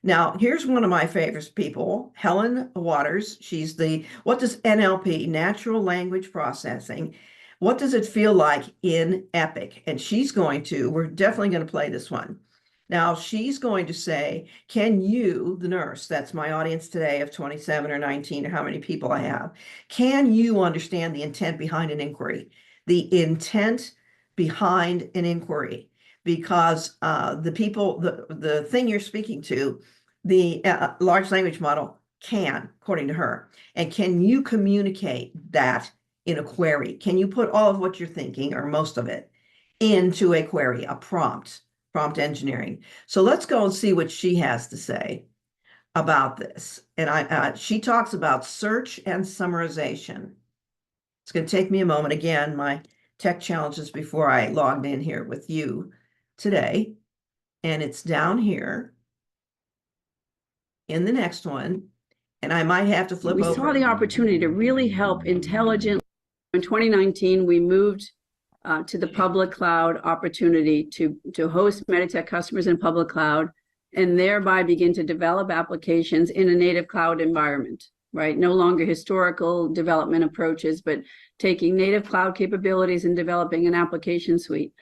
Now, here's one of my favorite people, Helen Waters. She's what does NLP, natural language processing, what does it feel like in Epic? And we're definitely going to play this one. Now, she's going to say, can you, the nurse, that's my audience today of 27 or 19 or how many people I have, can you understand the intent behind an inquiry? The intent behind an inquiry, because the thing you're speaking to, the large language model can, according to her. And can you communicate that in a query? Can you put all of what you're thinking, or most of it, into a query, a prompt engineering? So let's go and see what she has to say about this. And she talks about search and summarization. It's going to take me a moment. Again, my tech challenges before I logged in here with you today. And it's down here in the next one. And I might have to flip over. We saw the opportunity to really help intelligent. In 2019, we moved to the public cloud opportunity to host Meditech customers in public cloud, and thereby begin to develop applications in a native cloud environment, right? No longer historical development approaches, but taking native cloud capabilities and developing an application suite.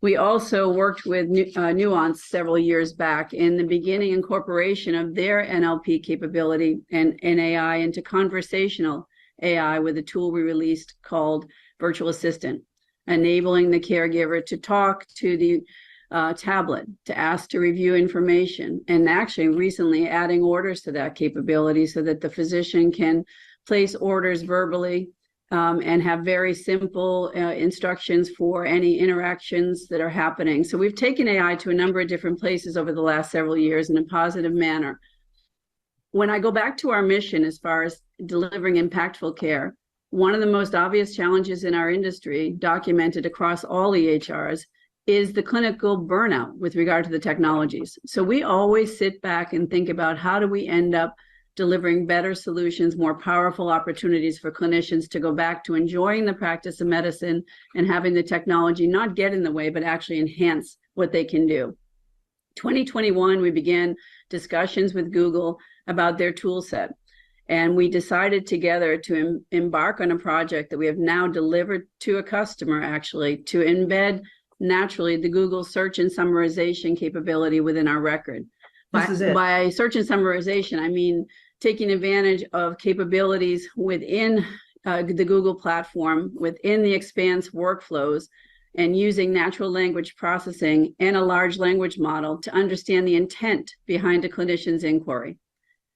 We also worked with Nuance several years back in the beginning incorporation of their NLP capability and AI into conversational AI with a tool we released called Virtual Assistant, enabling the caregiver to talk to the tablet, to ask to review information, and actually recently adding orders to that capability so that the physician can place orders verbally and have very simple instructions for any interactions that are happening. So we've taken AI to a number of different places over the last several years in a positive manner. When I go back to our mission as far as delivering impactful care, one of the most obvious challenges in our industry, documented across all EHRs, is the clinical burnout with regard to the technologies. So we always sit back and think about how do we end up delivering better solutions, more powerful opportunities for clinicians to go back to enjoying the practice of medicine and having the technology not get in the way, but actually enhance what they can do. 2021, we began discussions with Google about their tool set. And we decided together to embark on a project that we have now delivered to a customer, actually, to embed naturally the Google search and summarization capability within our record. By search and summarization, I mean taking advantage of capabilities within the Google platform, within the Expanse workflows, and using natural language processing and a large language model to understand the intent behind a clinician's inquiry.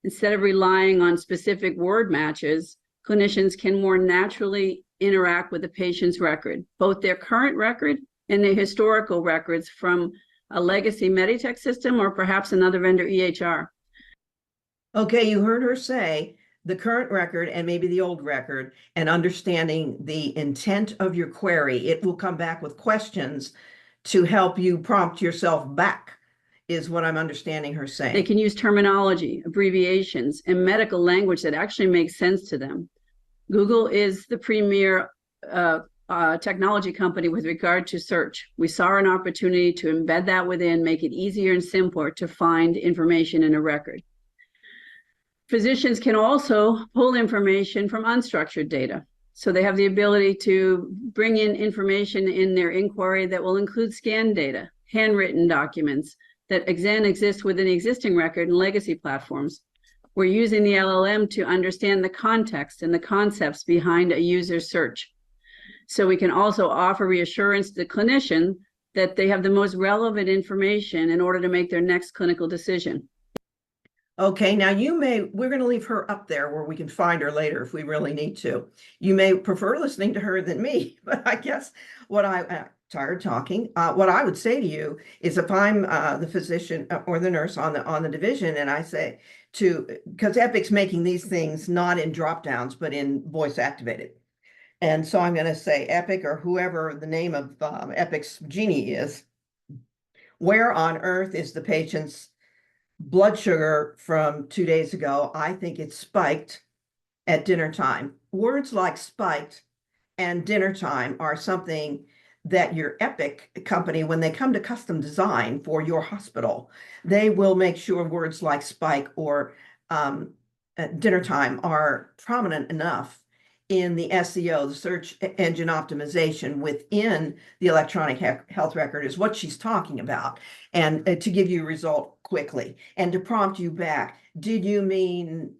Instead of relying on specific word matches, clinicians can more naturally interact with the patient's record, both their current record and their historical records from a legacy Meditech system or perhaps another vendor EHR. Okay, you heard her say the current record and maybe the old record, and understanding the intent of your query. It will come back with questions to help you prompt yourself back, is what I'm understanding her saying. They can use terminology, abbreviations, and medical language that actually makes sense to them. Google is the premier technology company with regard to search. We saw an opportunity to embed that within, make it easier and simpler to find information in a record. Physicians can also pull information from unstructured data. So they have the ability to bring in information in their inquiry that will include scanned data, handwritten documents that again exist within the existing record and legacy platforms. We're using the LLM to understand the context and the concepts behind a user's search. So we can also offer reassurance to the clinician that they have the most relevant information in order to make their next clinical decision. Okay, now we're going to leave her up there where we can find her later if we really need to. You may prefer listening to her than me, but I guess what tired talking, what I would say to you is if I'm the physician or the nurse on the division, and I say because Epic's making these things not in drop downs, but in voice activated. And so I'm going to say Epic, or whoever the name of Epic's genie is, where on earth is the patient's blood sugar from 2 days ago? I think it's spiked at dinner time. Words like spiked and dinner time are something that your Epic company, when they come to custom design for your hospital, they will make sure words like spike or dinner time are prominent enough in the SEO, the search engine optimization within the electronic health record, is what she's talking about, and to give you a result quickly and to prompt you back. Did you mean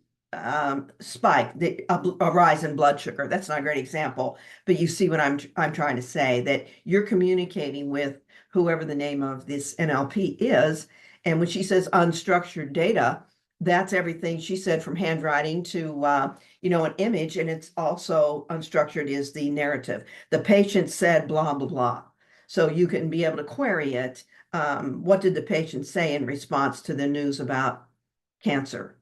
spike, a rise in blood sugar? That's not a great example, but you see what I'm trying to say, that you're communicating with whoever the name of this NLP is. And when she says unstructured data, that's everything she said, from handwriting to an image, and it's also unstructured is the narrative. The patient said blah blah blah, so you can be able to query it. What did the patient say in response to the news about cancer?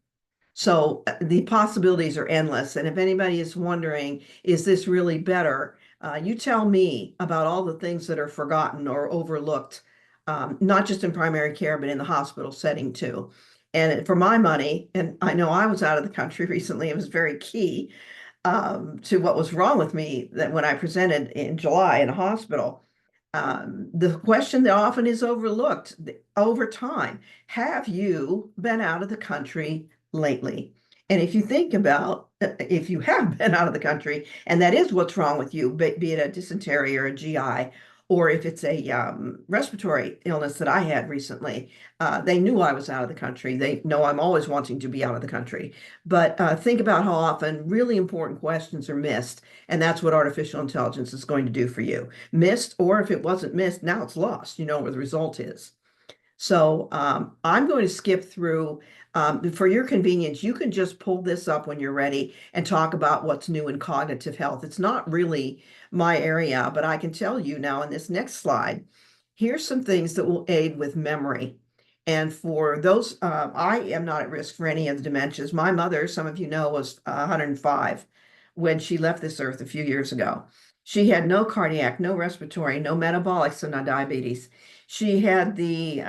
So the possibilities are endless. And if anybody is wondering, is this really better? You tell me about all the things that are forgotten or overlooked, not just in primary care, but in the hospital setting too. And for my money, and I know I was out of the country recently, it was very key to what was wrong with me, that when I presented in July in a hospital, the question that often is overlooked over time: have you been out of the country lately? And if you think about, if you have been out of the country, and that is what's wrong with you, be it a dysentery or a GI or if it's a respiratory illness that I had recently, they knew I was out of the country. They know I'm always wanting to be out of the country. But think about how often really important questions are missed. And that's what artificial intelligence is going to do for you. Missed, or if it wasn't missed, now it's lost. You know where the result is. So I'm going to skip through. For your convenience, you can just pull this up when you're ready and talk about what's new in cognitive health. It's not really my area, but I can tell you now in this next slide, here's some things that will aid with memory. And for those, I am not at risk for any of the dementias. My mother, some of you know, was 105 when she left this earth a few years ago. She had no cardiac, no respiratory, no metabolic, so no diabetes. She had the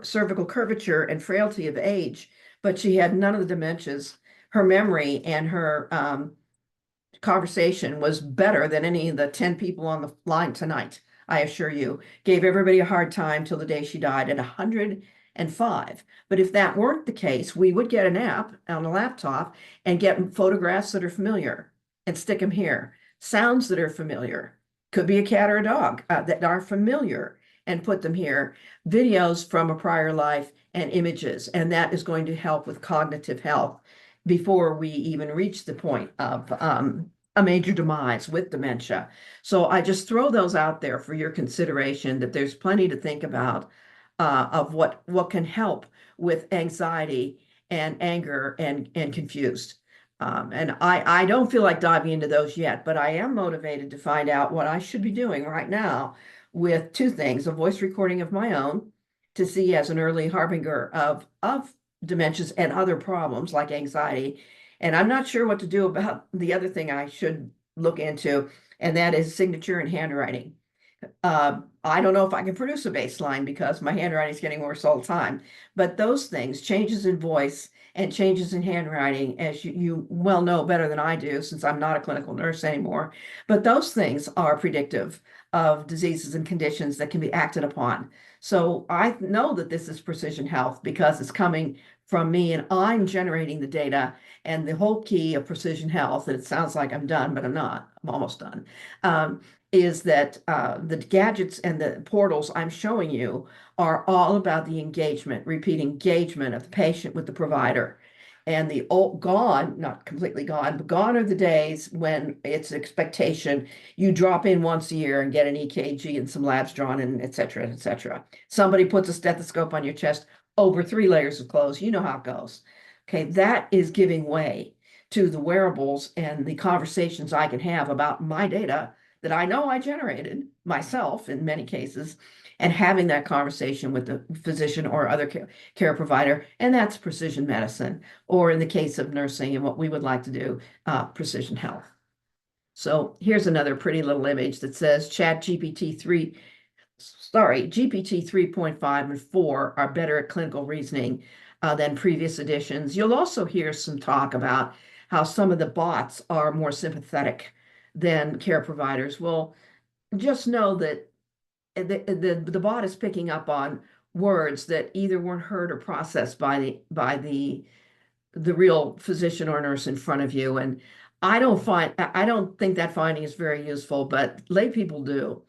cervical curvature and frailty of age, but she had none of the dementias. Her memory and her conversation was better than any of the 10 people on the line tonight, I assure you. Gave everybody a hard time till the day she died at 105. But if that weren't the case, we would get an app on a laptop and get photographs that are familiar and stick them here. Sounds that are familiar. Could be a cat or a dog that are familiar, and put them here. Videos from a prior life and images. And that is going to help with cognitive health before we even reach the point of a major demise with dementia. So I just throw those out there for your consideration, that there's plenty to think about of what can help with anxiety and anger and confused. And I don't feel like diving into those yet, but I am motivated to find out what I should be doing right now with two things: a voice recording of my own to see as an early harbinger of dementias and other problems like anxiety. And I'm not sure what to do about the other thing I should look into, and that is signature and handwriting. I don't know if I can produce a baseline because my handwriting is getting worse all the time, but those things, changes in voice and changes in handwriting, as you well know better than I do, since I'm not a clinical nurse anymore, but those things are predictive of diseases and conditions that can be acted upon. So I know that this is precision health because it's coming from me and I'm generating the data. And the whole key of precision health, and it sounds like I'm done, but I'm not, I'm almost done, is that the gadgets and the portals I'm showing you are all about the engagement, repeat engagement of the patient with the provider. And the old gone, not completely gone, but gone are the days when it's expectation. You drop in once a year and get an EKG and some labs drawn and et cetera, et cetera. Somebody puts a stethoscope on your chest over 3 layers of clothes. You know how it goes. Okay, that is giving way to the wearables and the conversations I can have about my data that I know I generated myself in many cases, and having that conversation with the physician or other care provider. And that's precision medicine, or in the case of nursing and what we would like to do, precision health. So here's another pretty little image that says GPT 3.5 and 4 are better at clinical reasoning than previous editions. You'll also hear some talk about how some of the bots are more sympathetic than care providers. Well, just know that the bot is picking up on words that either weren't heard or processed by the real physician or nurse in front of you. And I don't think that finding is very useful, but lay people do.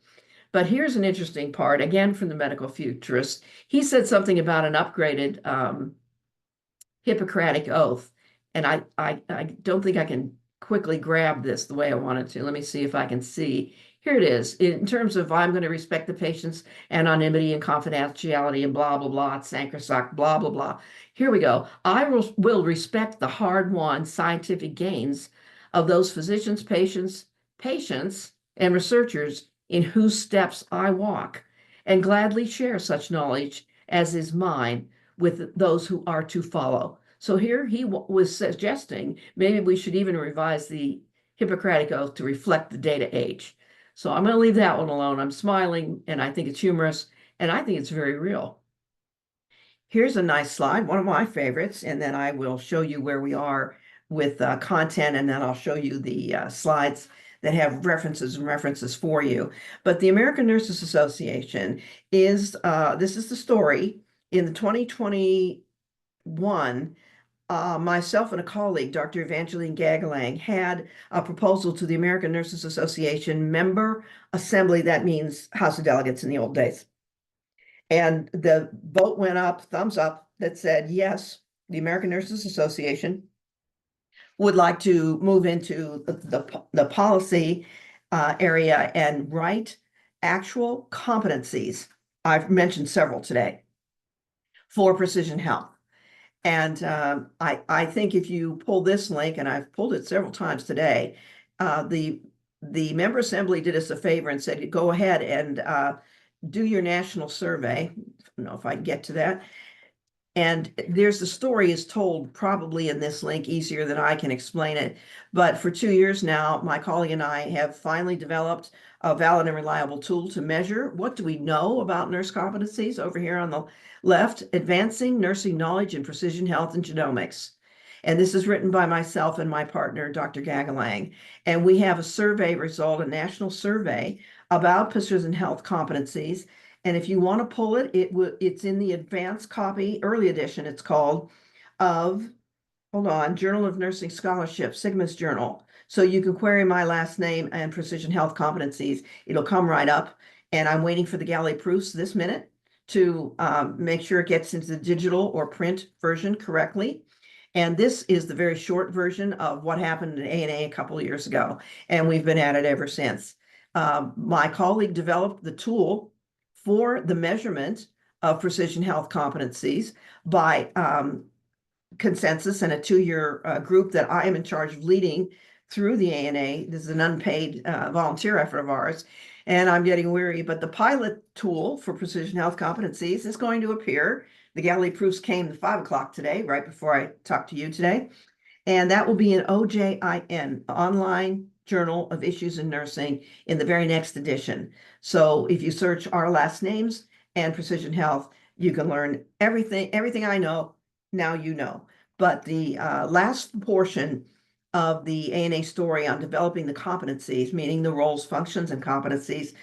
But here's an interesting part, again, from the medical futurist. He said something about an upgraded Hippocratic oath. And I don't think I can quickly grab this the way I wanted to. Let me see if I can see. Here it is. In terms of, I'm going to respect the patient's anonymity and confidentiality and blah, blah, blah, it's sacrosanct, blah, blah, blah. Here we go. I will respect the hard-won scientific gains of those physicians, patients, and researchers in whose steps I walk, and gladly share such knowledge as is mine with those who are to follow. So here he was suggesting maybe we should even revise the Hippocratic Oath to reflect the data age. So I'm going to leave that one alone. I'm smiling, and I think it's humorous, and I think it's very real. Here's a nice slide, one of my favorites, and then I will show you where we are with content, and then I'll show you the slides that have references for you. But the American Nurses Association is, this is the story. In the 2021 myself and a colleague, Dr. Evangeline Gagalang, had a proposal to the American Nurses Association member assembly. That means House of Delegates in the old days. And the vote went up, thumbs up, that said, yes, the American Nurses Association would like to move into the policy area and write actual competencies. I've mentioned several today for precision health. And I think if you pull this link, and I've pulled it several times today, the member assembly did us a favor and said, go ahead and do your national survey. I don't know if I can get to that. And there's the story is told probably in this link easier than I can explain it. But for 2 years now, my colleague and I have finally developed a valid and reliable tool to measure what do we know about nurse competencies over here on the left, advancing nursing knowledge in precision health and genomics. And this is written by myself and my partner, Dr. Gagalang. And we have a survey result, a national survey about precision health competencies. And if you want to pull it, it's in the advanced copy, early edition, it's called, of, hold on, Journal of Nursing Scholarship, Sigma's Journal. So you can query my last name and precision health competencies. It'll come right up. And I'm waiting for the galley proofs this minute to make sure it gets into the digital or print version correctly. And this is the very short version of what happened at ANA a couple of years ago. And we've been at it ever since. My colleague developed the tool for the measurement of precision health competencies by consensus and a 2-year group that I am in charge of leading through the ANA. This is an unpaid volunteer effort of ours, and I'm getting weary, but the pilot tool for precision health competencies is going to appear. The galley proofs came at 5 o'clock today, right before I talked to you today, and that will be an OJIN, Online Journal of Issues in Nursing, in the very next edition. So if you search our last names and precision health, you can learn everything I know, now you know. But the last portion of the ANA story on developing the competencies, meaning the roles, functions, and competencies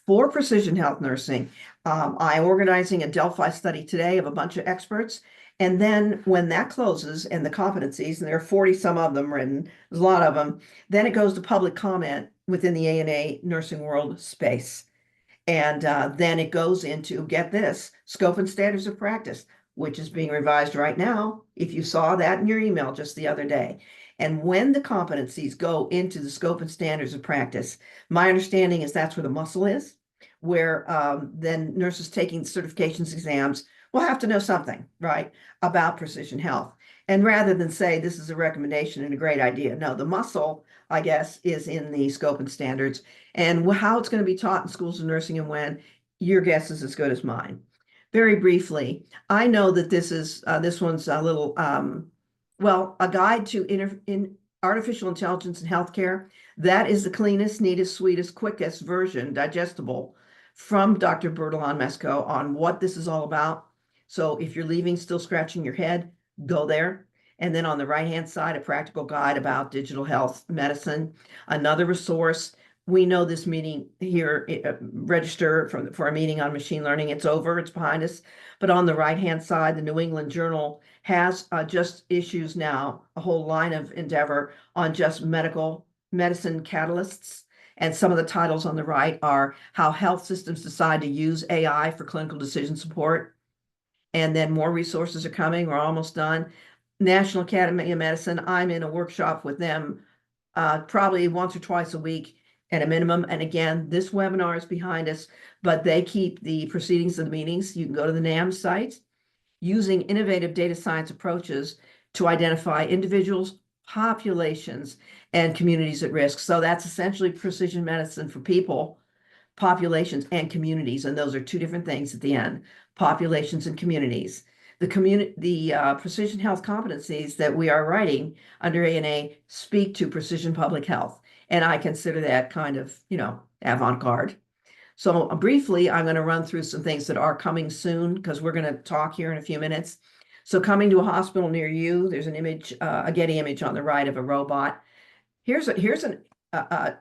for precision health nursing. I'm organizing a Delphi study today of a bunch of experts. And then when that closes and the competencies, and there are 40 some of them written, there's a lot of them, then it goes to public comment within the ANA nursing world space. And then it goes into, get this, scope and standards of practice, which is being revised right now, if you saw that in your email just the other day. And when the competencies go into the scope and standards of practice, my understanding is that's where the muscle is, where then nurses taking certifications exams will have to know something, right, about precision health. And rather than say this is a recommendation and a great idea, no, the muscle, I guess, is in the scope and standards. And how it's going to be taught in schools of nursing and when, your guess is as good as mine. Very briefly, I know that this is this one's a little well, a guide to in artificial intelligence in healthcare. That is the cleanest, neatest, sweetest, quickest version, digestible, from Dr. Bertalan Mesko on what this is all about. So if you're leaving still scratching your head, go there. And then on the right-hand side, a practical guide about digital health medicine. Another resource. We know this meeting here, register for a meeting on machine learning. It's over, it's behind us. But on the right-hand side, the New England Journal has just issues now, a whole line of endeavor on just medicine catalysts. And some of the titles on the right are how health systems decide to use AI for clinical decision support. And then more resources are coming. We're almost done. National Academy of Medicine, I'm in a workshop with them probably once or twice a week at a minimum. And again, this webinar is behind us, but they keep the proceedings of the meetings. You can go to the NAM site using innovative data science approaches to identify individuals, populations, and communities at risk. So that's essentially precision medicine for people, populations, and communities. And those are two different things at the end, populations and communities. The precision health competencies that we are writing under ANA speak to precision public health. And I consider that kind of, avant-garde. So briefly, I'm going to run through some things that are coming soon because we're going to talk here in a few minutes. So coming to a hospital near you, there's an image, a Getty image on the right of a robot. Here's an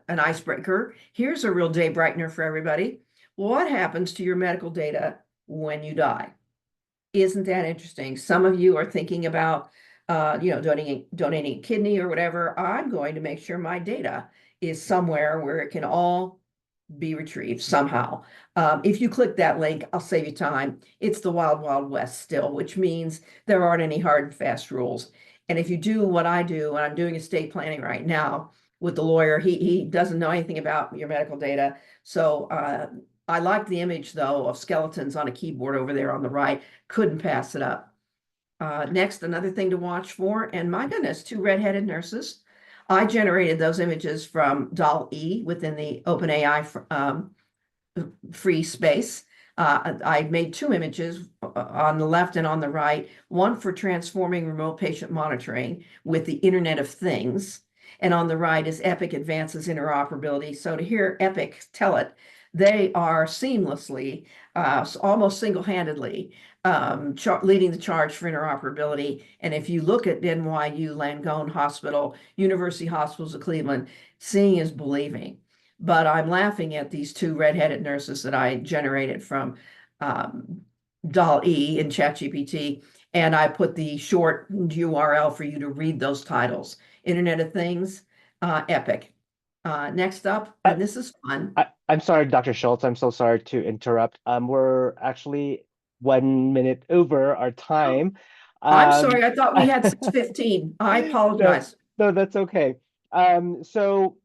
icebreaker. Here's a real day brightener for everybody. What happens to your medical data when you die? Isn't that interesting? Some of you are thinking about donating a kidney or whatever, I'm going to make sure my data is somewhere where it can all be retrieved somehow. If you click that link, I'll save you time. It's the wild, wild west still, which means there aren't any hard and fast rules. And if you do what I do, and I'm doing estate planning right now with the lawyer, he doesn't know anything about your medical data. So I like the image though of skeletons on a keyboard over there on the right. Couldn't pass it up. Next, another thing to watch for, and my goodness, 2 redheaded nurses. I generated those images from DALL-E within the OpenAI free space. I made 2 images on the left and on the right, one for transforming remote patient monitoring with the Internet of Things. And on the right is Epic Advances Interoperability. So to hear Epic tell it, they are seamlessly, almost single-handedly, leading the charge for interoperability. And if you look at NYU Langone Hospital, University Hospitals of Cleveland, seeing is believing. But I'm laughing at these 2 redheaded nurses that I generated from DALL-E in ChatGPT, and I put the short URL for you to read those titles. Internet of Things, Epic. Next up, and this is fun. I'm sorry, Dr. Schultz. I'm so sorry to interrupt. We're actually 1 minute over our time. I'm sorry, I thought we had 6:15. I apologize. No, that's okay. So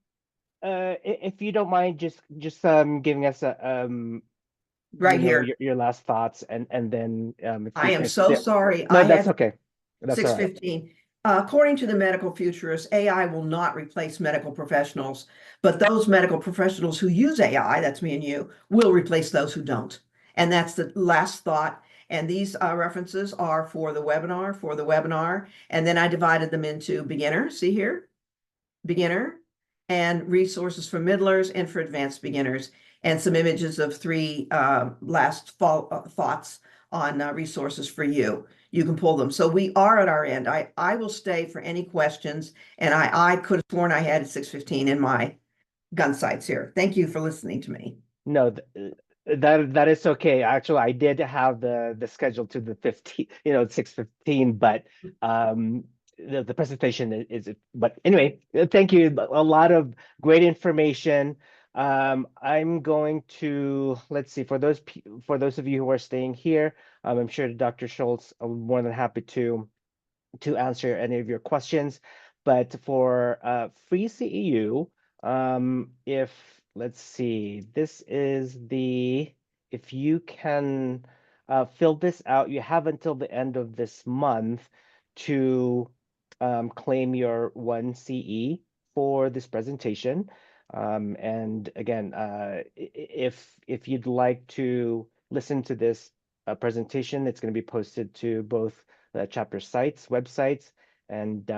if you don't mind just giving us a Right here. your last thoughts, and then if I am if so there- sorry. No, I that's had okay. That's all right. 6:15. According to the medical futurists, AI will not replace medical professionals, but those medical professionals who use AI, that's me and you, will replace those who don't. And that's the last thought. And these references are for the webinar, and then I divided them into beginner, see here, beginner, and resources for middlers and for advanced beginners, and some images of 3 last thoughts on resources for you. You can pull them. So we are at our end. I will stay for any questions, and I could have sworn I had 6:15 in my gun sights here. Thank you for listening to me. No, that is okay. Actually, I did have the schedule to the 15, 6:15, but the presentation is. But anyway, thank you. A lot of great information. I'm going to, let's see, for those of you who are staying here, I'm sure Dr. Schultz, I'm more than happy to answer any of your questions. But for free CEU, let's see, this is if you can fill this out, you have until the end of this month to claim your 1 CE for this presentation. And again, if you'd like to listen to this presentation, it's going to be posted to both the chapter sites, websites, and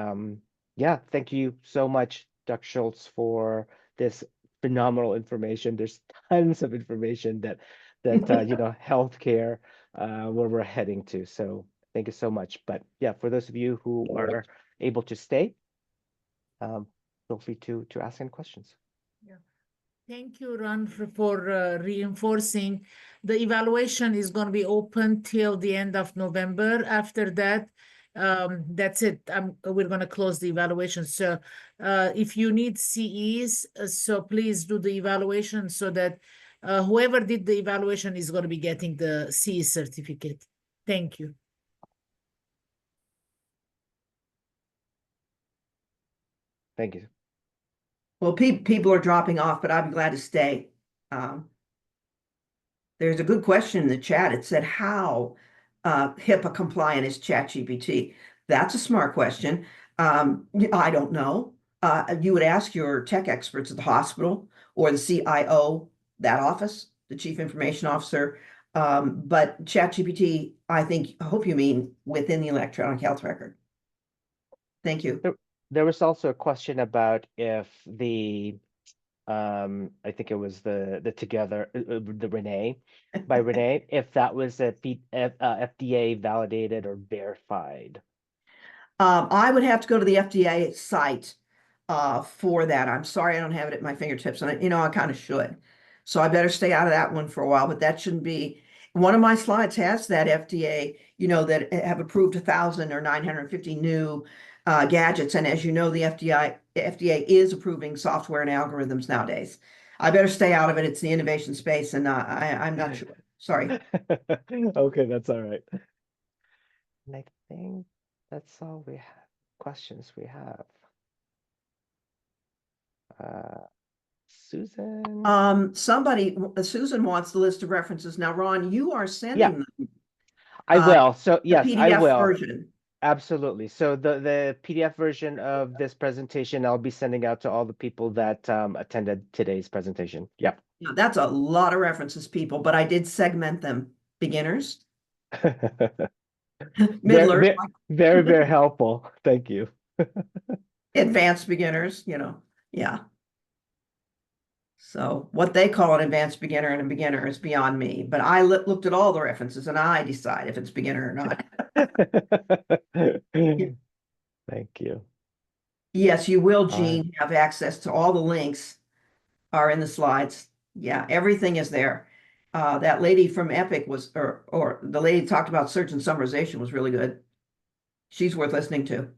yeah, thank you so much, Dr. Schultz, for this phenomenal information. There's tons of information that healthcare, where we're heading to. So thank you so much. But yeah, for those of you who are able to stay, feel free to ask any questions. Thank you, Ron, for reinforcing. The evaluation is going to be open till the end of November. After that, that's it. We're going to close the evaluation. So if you need CEs, so please do the evaluation so that whoever did the evaluation is going to be getting the CE certificate. Thank you. Thank you. Well, people are dropping off, but I'm glad to stay. There's a good question in the chat. It said, how HIPAA compliant is ChatGPT? That's a smart question. I don't know. You would ask your tech experts at the hospital or the CIO, that office, the Chief Information Officer. But ChatGPT, I hope you mean within the electronic health record. Thank you. There was also a question about if I think it was the Together, the Renee, by Renee, if that was a FDA validated or verified. I would have to go to the FDA site for that. I'm sorry, I don't have it at my fingertips, and I kind of should. So I better stay out of that one for a while, but that shouldn't be. one of my slides has that FDA, that have approved 1,000 or 950 new gadgets. And as you know, the FDA is approving software and algorithms nowadays. I better stay out of it. It's the innovation space, and I'm not sure. Sorry. Okay, that's all right. And I think that's all we have. Questions we have. Susan? Susan wants the list of references. Now, Ron, you are sending them. I will. So yes, I PDF will. version. Absolutely. So the PDF version of this presentation, I'll be sending out to all the people that attended today's presentation. Yep. Now, that's a lot of references, people, but I did segment them. Beginners, middlers, very, very helpful. Thank you. advanced beginners, yeah. So what they call an advanced beginner and a beginner is beyond me, but I looked at all the references and I decide if it's beginner or not. Thank you. Yes, you will, Jean, have access to all the links are in the slides. Yeah, everything is there. That lady from Epic was, or the lady talked about search and summarization was really good. She's worth listening to.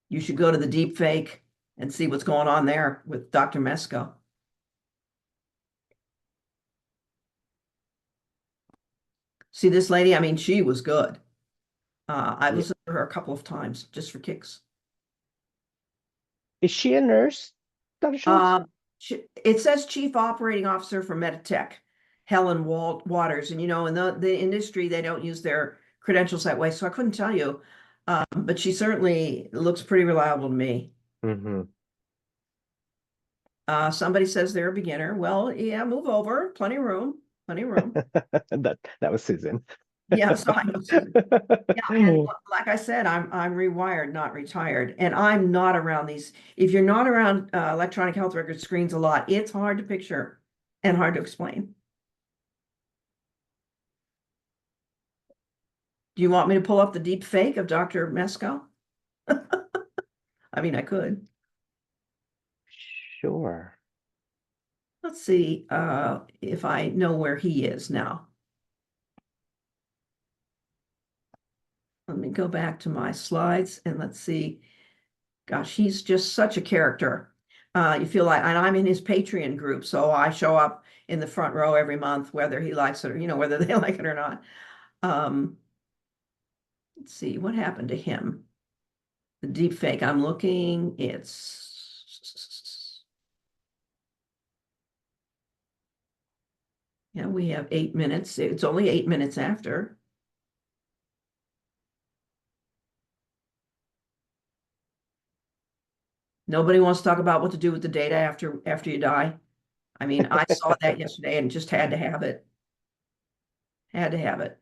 You should go to the deep fake and see what's going on there with Dr. Mesko. See this lady? I mean, she was good. I listened to her a couple of times just for kicks. Is she a nurse, Dr. Schultz? It says Chief Operating Officer for Meditech, Helen Waters. And, in the industry, they don't use their credentials that way. So I couldn't tell you. But she certainly looks pretty reliable to me. Mm-hmm. Somebody says they're a beginner. Well, yeah, move over. Plenty of room. Plenty of room. That was Susan. Yeah, so I know Susan. Yeah, and like I said, I'm rewired, not retired. And I'm not around these. If you're not around electronic health record screens a lot, it's hard to picture and hard to explain. Do you want me to pull up the deep fake of Dr. Mesko? I mean, I could. Sure. Let's see if I know where he is now. Let me go back to my slides and let's see. Gosh, he's just such a character. You feel like, and I'm in his Patreon group, so I show up in the front row every month, whether he likes it or, whether they like it or not. Let's see, what happened to him? The deep fake, I'm looking, yeah, we have 8 minutes. It's only 8 minutes after. Nobody wants to talk about what to do with the data after you die. I mean, I saw that yesterday and just had to have it. Had to have it.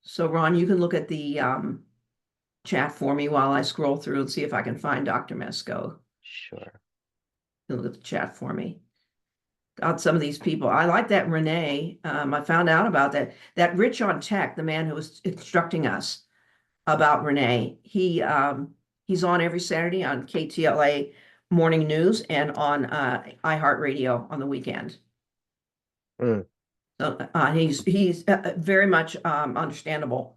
So Ron, you can look at the chat for me while I scroll through and see if I can find Dr. Mesko. Sure. Look at the chat for me. God, some of these people. I like that Renee. I found out about that. That Rich on Tech, the man who was instructing us about Renee, he's on every Saturday on KTLA Morning News and on iHeartRadio on the weekend. Mm. So he's very much understandable.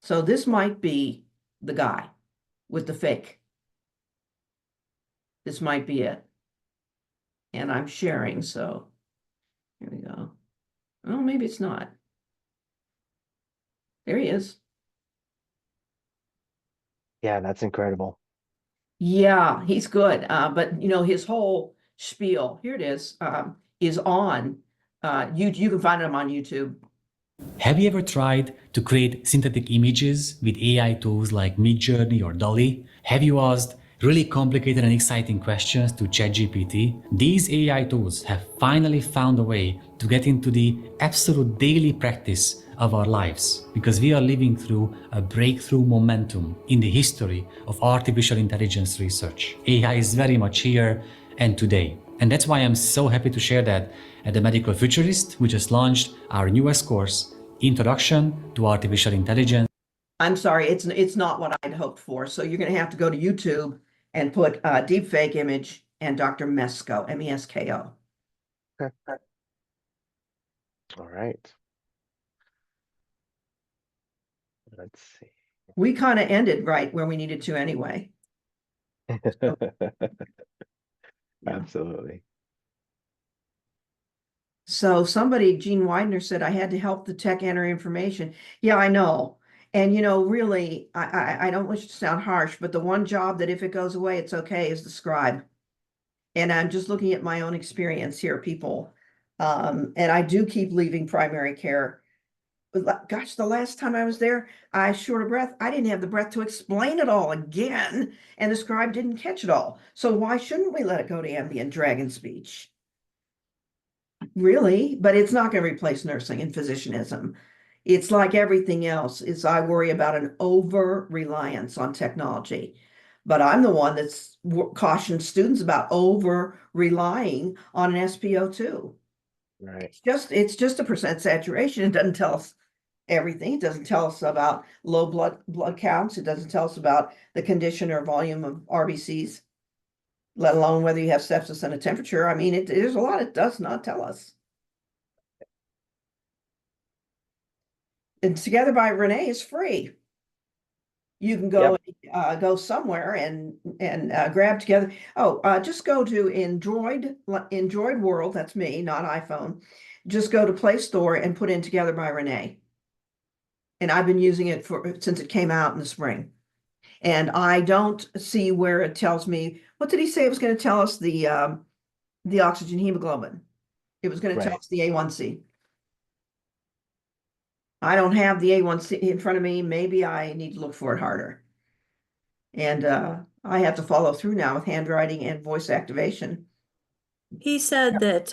So this might be the guy with the fake. This might be it. And I'm sharing, so here we go. Oh, maybe it's not. There he is. Yeah, that's incredible. Yeah, he's good. But his whole spiel, here it is on you can find him on YouTube. Have you ever tried to create synthetic images with AI tools like Midjourney or DALL-E? Have you asked really complicated and exciting questions to ChatGPT? These AI tools have finally found a way to get into the absolute daily practice of our lives, because we are living through a breakthrough momentum in the history of artificial intelligence research. AI is very much here and today. And that's why I'm so happy to share that at the Medical Futurist, we just launched our newest course, Introduction to Artificial Intelligence. I'm sorry, it's not what I'd hoped for. So you're going to have to go to YouTube and put deepfake image and Dr. Mesko, Mesko. Okay. All right. Let's see. We kind of ended right where we needed to anyway. Absolutely. So somebody, Gene Widener, said I had to help the tech enter information. Yeah, I know. And really, I don't wish to sound harsh, but the one job that if it goes away, it's okay, is the scribe. And I'm just looking at my own experience here, people. And I do keep leaving primary care. But gosh, the last time I was there, I was short of breath. I didn't have the breath to explain it all again, and the scribe didn't catch it all. So why shouldn't we let it go to ambient dragon speech? Really, but it's not going to replace nursing and physicianism. It's like everything else. I worry about an over-reliance on technology. But I'm the one that's cautioned students about over-relying on an SpO2. Right. It's just a percent saturation. It doesn't tell us everything. It doesn't tell us about low blood counts. It doesn't tell us about the condition or volume of RBCs, let alone whether you have sepsis and a temperature. I mean, there's a lot it does not tell us. And Together by Renee is free. You can go go somewhere and grab Together. Just go to Android World. That's me, not iPhone. Just go to Play Store and put in Together by Renee. And I've been using it since it came out in the spring. And I don't see where it tells me, what did he say it was going to tell us? The oxygen hemoglobin. It was going to tell us the A1C. I don't have the A1C in front of me. Maybe I need to look for it harder. And I have to follow through now with handwriting and voice activation. He said that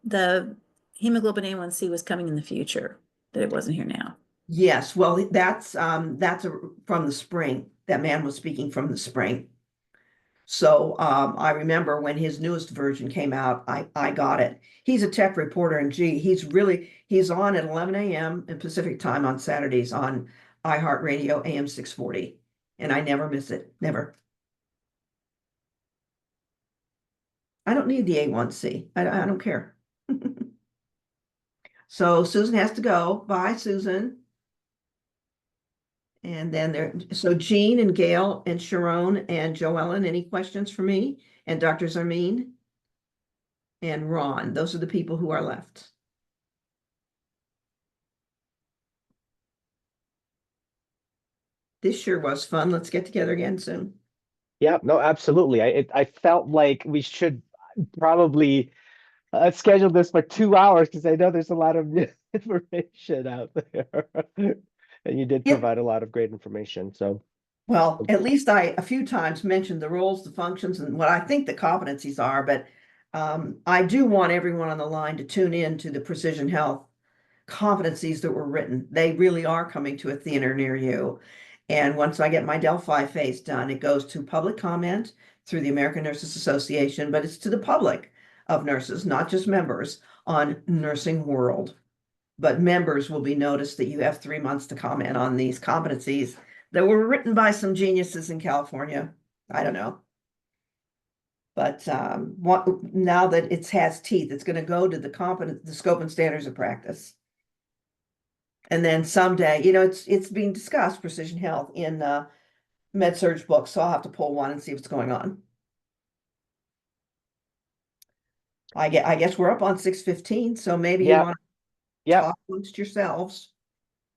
the hemoglobin A1C was coming in the future, that it wasn't here now. Yes, well, that's from the spring. That man was speaking from the spring. So I remember when his newest version came out, I got it. He's a tech reporter, and he's on at 11 a.m. in Pacific time on Saturdays on iHeartRadio AM 640. And I never miss it, never. I don't need the A1C. I don't care. So Susan has to go. Bye, Susan. And then so Jean and Gail and Sharon and Joellen, any questions for me? And Dr. Zarmeen and Ron, those are the people who are left. This sure was fun. Let's get together again soon. Yeah, no, absolutely. I felt like we should probably schedule this for 2 hours, because I know there's a lot of information out there. And you did provide a lot of great information. So, well, at least I a few times mentioned the roles, the functions, and what I think the competencies are. But I do want everyone on the line to tune in to the Precision Health competencies that were written. They really are coming to a theater near you. And once I get my Delphi phase done, it goes to public comment through the American Nurses Association, but it's to the public of nurses, not just members, on Nursing World. But members will be noticed that you have 3 months to comment on these competencies that were written by some geniuses in California. I don't know. But now that it has teeth, it's going to go to the scope and standards of practice. And then someday, it's being discussed, Precision Health, in MedSurg books. So I'll have to pull one and see what's going on. I guess we're up on 6:15, so maybe you want to talk amongst yourselves.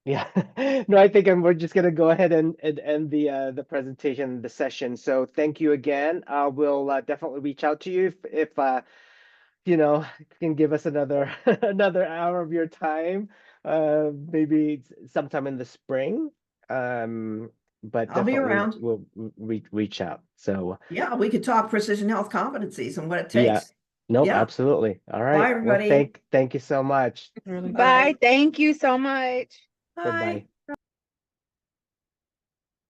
Yeah, no, I think we're just gonna go ahead and end the presentation, the session. So thank you again. We'll definitely reach out to you if you can give us another another hour of your time, maybe sometime in the spring. But I'll be around. We'll reach out. So yeah, we could talk precision health competencies and what it takes. Yeah. Nope, absolutely. All right. Bye, everybody. Well, thank you so much. Bye. Thank you so much. Bye-bye.